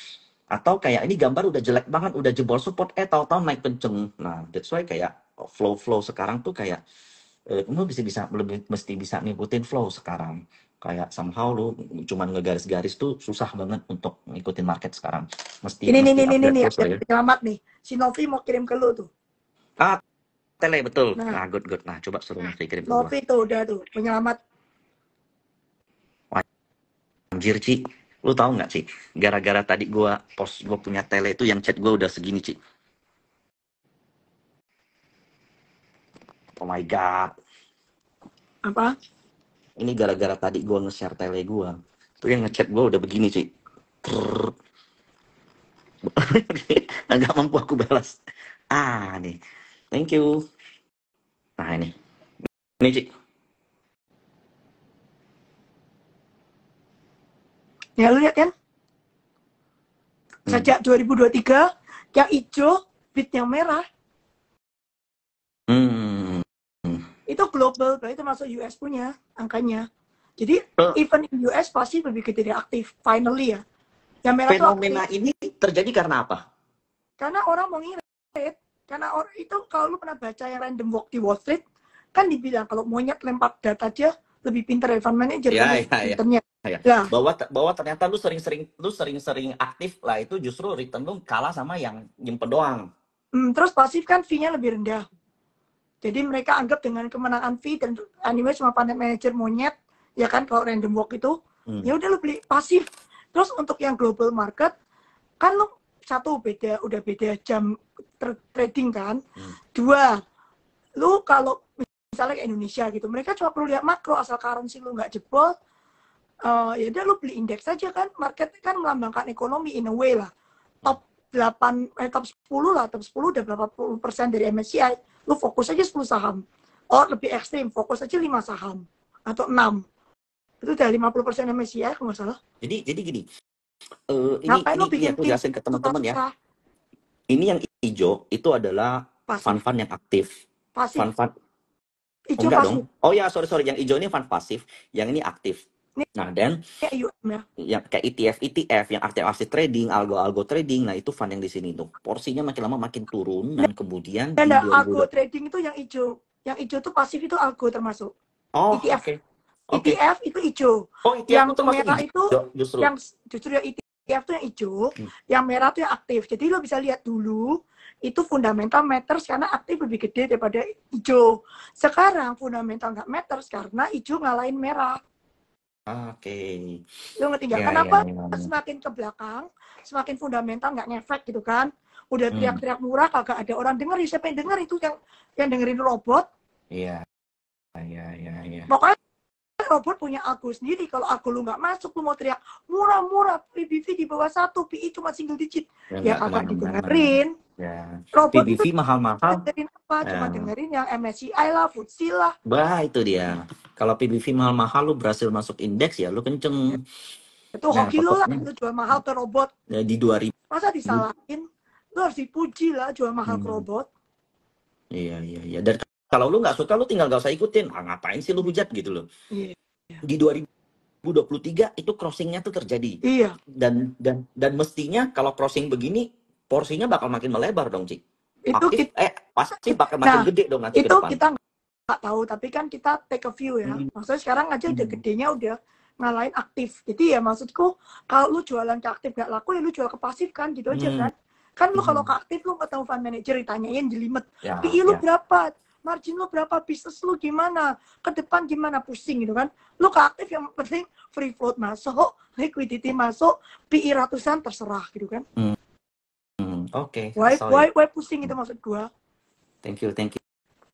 Speaker 1: Atau kayak ini gambar udah jelek banget, udah jebol support, tahu-tahu naik kenceng. Nah, that's why kayak flow sekarang tuh kayak lu mesti bisa ngikutin flow sekarang. Kayak somehow lu cuman ngegaris-garis tuh susah banget untuk ngikutin market sekarang. Mesti
Speaker 2: ini
Speaker 1: update terus lah ya.
Speaker 2: Penyelamat nih. Si Novi mau kirim ke lu tuh.
Speaker 1: Ah, tele betul. Nah, good. Nah, coba suruh Novi kirim ke gua.
Speaker 2: Novi tuh udah tuh penyelamat.
Speaker 1: Anjir, Ci. Lu tahu nggak, Ci? Gara-gara tadi gua punya tele itu yang chat gua udah segini, Ci. Oh my god.
Speaker 2: Apa?
Speaker 1: Ini gara-gara tadi gue nge-share tele gue. Tuh yang ngechat gue udah begini, Ci. Nggak mampu aku balas. Nih. Thank you. Nah, ini. Ini, Ci.
Speaker 2: Ya, lu lihat kan? Sejak 2023, yang hijau, bit yang merah. Itu global, berarti termasuk US punya angkanya. Jadi even in US pasti lebih gede dari aktif. Finally ya. Yang merah
Speaker 1: fenomena ini terjadi karena apa?
Speaker 2: Karena orang mau ngirit. Karena itu kalau lu pernah baca yang random walk di Wall Street, kan dibilang kalau monyet lempar data aja lebih pintar dari fund manager.
Speaker 1: Ya. Bahwa ternyata lu sering-sering aktif lah, itu justru return lu kalah sama yang nyimpen doang.
Speaker 2: Terus pasif kan fee-nya lebih rendah. Jadi mereka anggap dengan kemenangan fee dan anyway cuma fund manager monyet, ya kan kalau random walk itu, ya udah lu beli pasif. Terus untuk yang global market, kan lu udah beda jam trading kan. Dua, lu kalau misalnya ke Indonesia gitu, mereka cuma perlu lihat makro, asal currency lu nggak jebol, ya udah lu beli indeks saja kan. Market kan melambangkan ekonomi in a way lah. Top 10 lah, top 10 udah berapa puluh persen dari MSCI. Lu fokus aja 10 saham. Oh, lebih ekstrim, fokus aja 5 saham. Atau 6. Itu udah 50% MSCI kalau nggak salah.
Speaker 1: Jadi gini.
Speaker 2: Ngapain lu bikin
Speaker 1: aku jelasin ke teman-teman ya. Ini yang hijau itu adalah fund-fund yang aktif.
Speaker 2: Pasif.
Speaker 1: Fund-fund.
Speaker 2: Hijau
Speaker 1: enggak
Speaker 2: pasif.
Speaker 1: dong. Oh ya, sorry. Yang hijau ini fund pasif, yang ini aktif. Nah, dan yang kayak ETF yang aktif trading, algo trading, nah itu fund yang di sini tuh. Porsinya makin lama makin turun dan kemudian
Speaker 2: di 2020. Algo trading itu yang hijau. Yang hijau tuh pasif itu algo termasuk.
Speaker 1: Oh,
Speaker 2: ETF.
Speaker 1: oke. Oke.
Speaker 2: ETF itu hijau.
Speaker 1: Oh, ETF
Speaker 2: Yang
Speaker 1: tuh termasuk
Speaker 2: merah itu
Speaker 1: hijau justru.
Speaker 2: yang justru yang ETF tuh yang hijau, yang merah tuh yang aktif. Jadi lo bisa lihat dulu itu fundamental matters karena aktif lebih gede daripada hijau. Sekarang fundamental nggak matters karena hijau ngalahin merah.
Speaker 1: Oke.
Speaker 2: Lo ngerti nggak?
Speaker 1: Ya,
Speaker 2: Kenapa
Speaker 1: ya, ya.
Speaker 2: semakin ke belakang, semakin fundamental nggak ngefek gitu kan? Udah
Speaker 1: Hmm.
Speaker 2: teriak-teriak murah, kagak ada orang denger. Siapa yang denger itu yang dengerin robot?
Speaker 1: Iya. Ya, ya, ya.
Speaker 2: Pokoknya robot punya algo sendiri. Kalau algo lu nggak masuk, lu mau teriak murah-murah, PBV di bawah 1, PI cuma single digit, ya
Speaker 1: nggak
Speaker 2: kagak
Speaker 1: kemana-mana.
Speaker 2: didengerin.
Speaker 1: Ya.
Speaker 2: Robot
Speaker 1: PBV
Speaker 2: itu
Speaker 1: mahal-mahal.
Speaker 2: dengerin apa? Cuma
Speaker 1: Ya.
Speaker 2: dengerin yang MSCI lah, FTSE lah.
Speaker 1: Bah, itu dia. Kalau PBV mahal-mahal lu berhasil masuk indeks ya lu kenceng.
Speaker 2: Itu
Speaker 1: Nah,
Speaker 2: hoki lu lah,
Speaker 1: pokoknya
Speaker 2: lu jual mahal ke robot.
Speaker 1: ya, di 2000.
Speaker 2: Masa disalahin? Lu harus dipuji lah jual mahal ke robot.
Speaker 1: Iya, iya, iya. Dan kalau lu nggak suka, lu tinggal nggak usah ikutin. Ah, ngapain sih lu hujat gitu loh.
Speaker 2: Iya.
Speaker 1: Di 2023 itu crossingnya tuh terjadi.
Speaker 2: Iya.
Speaker 1: Dan mestinya kalau crossing begini, porsinya bakal makin melebar dong, Cik.
Speaker 2: Itu
Speaker 1: pasti bakal makin gede dong nanti ke
Speaker 2: itu
Speaker 1: depan.
Speaker 2: kita nggak tahu, tapi kan kita take a view ya. Maksudnya sekarang aja udah gedenya udah ngalahin aktif. Jadi ya maksudku kalau lu jualan ke aktif gak laku ya lu jual ke pasif kan gitu aja kan. Kan lu kalau ke aktif lu ketemu fund manager ditanyain jelimet.
Speaker 1: Ya,
Speaker 2: PI lu berapa? Margin lu berapa? Bisnis lu gimana? Ke depan gimana? Pusing gitu kan. Lu ke aktif yang penting free float masuk, liquidity masuk, PI ratusan terserah gitu kan.
Speaker 1: Oke.
Speaker 2: Why pusing itu maksud gua.
Speaker 1: Thank you,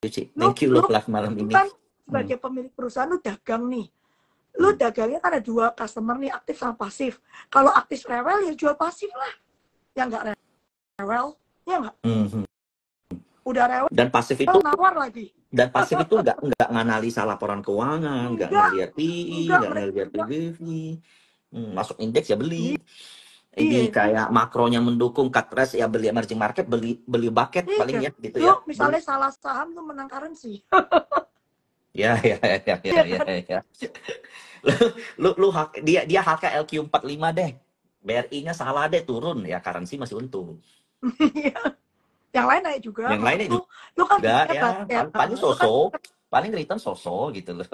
Speaker 1: Cik. Thank you lo live malam ini.
Speaker 2: Kan sebagai pemilik perusahaan lu dagang nih. Lu dagangnya kan ada 2 customer nih, aktif sama pasif. Kalau aktif rewel ya jual pasif lah. Yang nggak rewel, ya nggak? Udah rewel.
Speaker 1: Dan pasif itu
Speaker 2: nawar lagi.
Speaker 1: Dan pasif itu nggak nganalisa laporan keuangan, nggak ngelihat PI, nggak ngelihat PBV. Masuk indeks ya beli. Ini kayak makronya mendukung cut rate ya beli emerging market, beli bucket paling ya gitu ya.
Speaker 2: Misalnya salah saham lu menang currency.
Speaker 1: Ya. Dia HKLQ 45 deh. BRI-nya salah deh turun ya, currency masih untung.
Speaker 2: Yang lain naik juga.
Speaker 1: Yang lainnya juga.
Speaker 2: Lu kan
Speaker 1: ya, paling paling return gitu loh.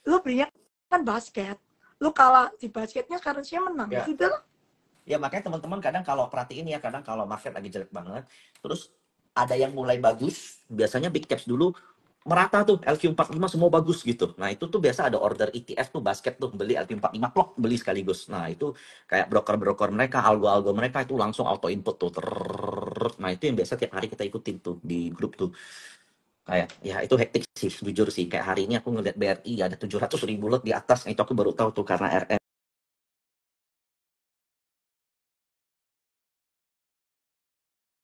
Speaker 2: Lu belinya kan basket. Lu kalah di basketnya currency-nya menang. Ya. Sudah lah.
Speaker 1: Ya makanya teman-teman kadang kalau perhatiin ya, kadang kalau market lagi jelek banget, terus ada yang mulai bagus, biasanya big caps dulu merata tuh, LQ45 semua bagus gitu. Nah itu tuh biasa ada order ETF tuh, basket tuh, beli LQ45, plok, beli sekaligus. Nah itu kayak broker-broker mereka, algo-algo mereka itu langsung auto input tuh. Nah itu yang biasa tiap hari kita ikutin tuh di grup tuh. Kayak, ya itu hektik sih, jujur sih. Kayak hari ini aku ngeliat BRI ada 700.000 lot di atas, nah itu aku baru tahu tuh karena RM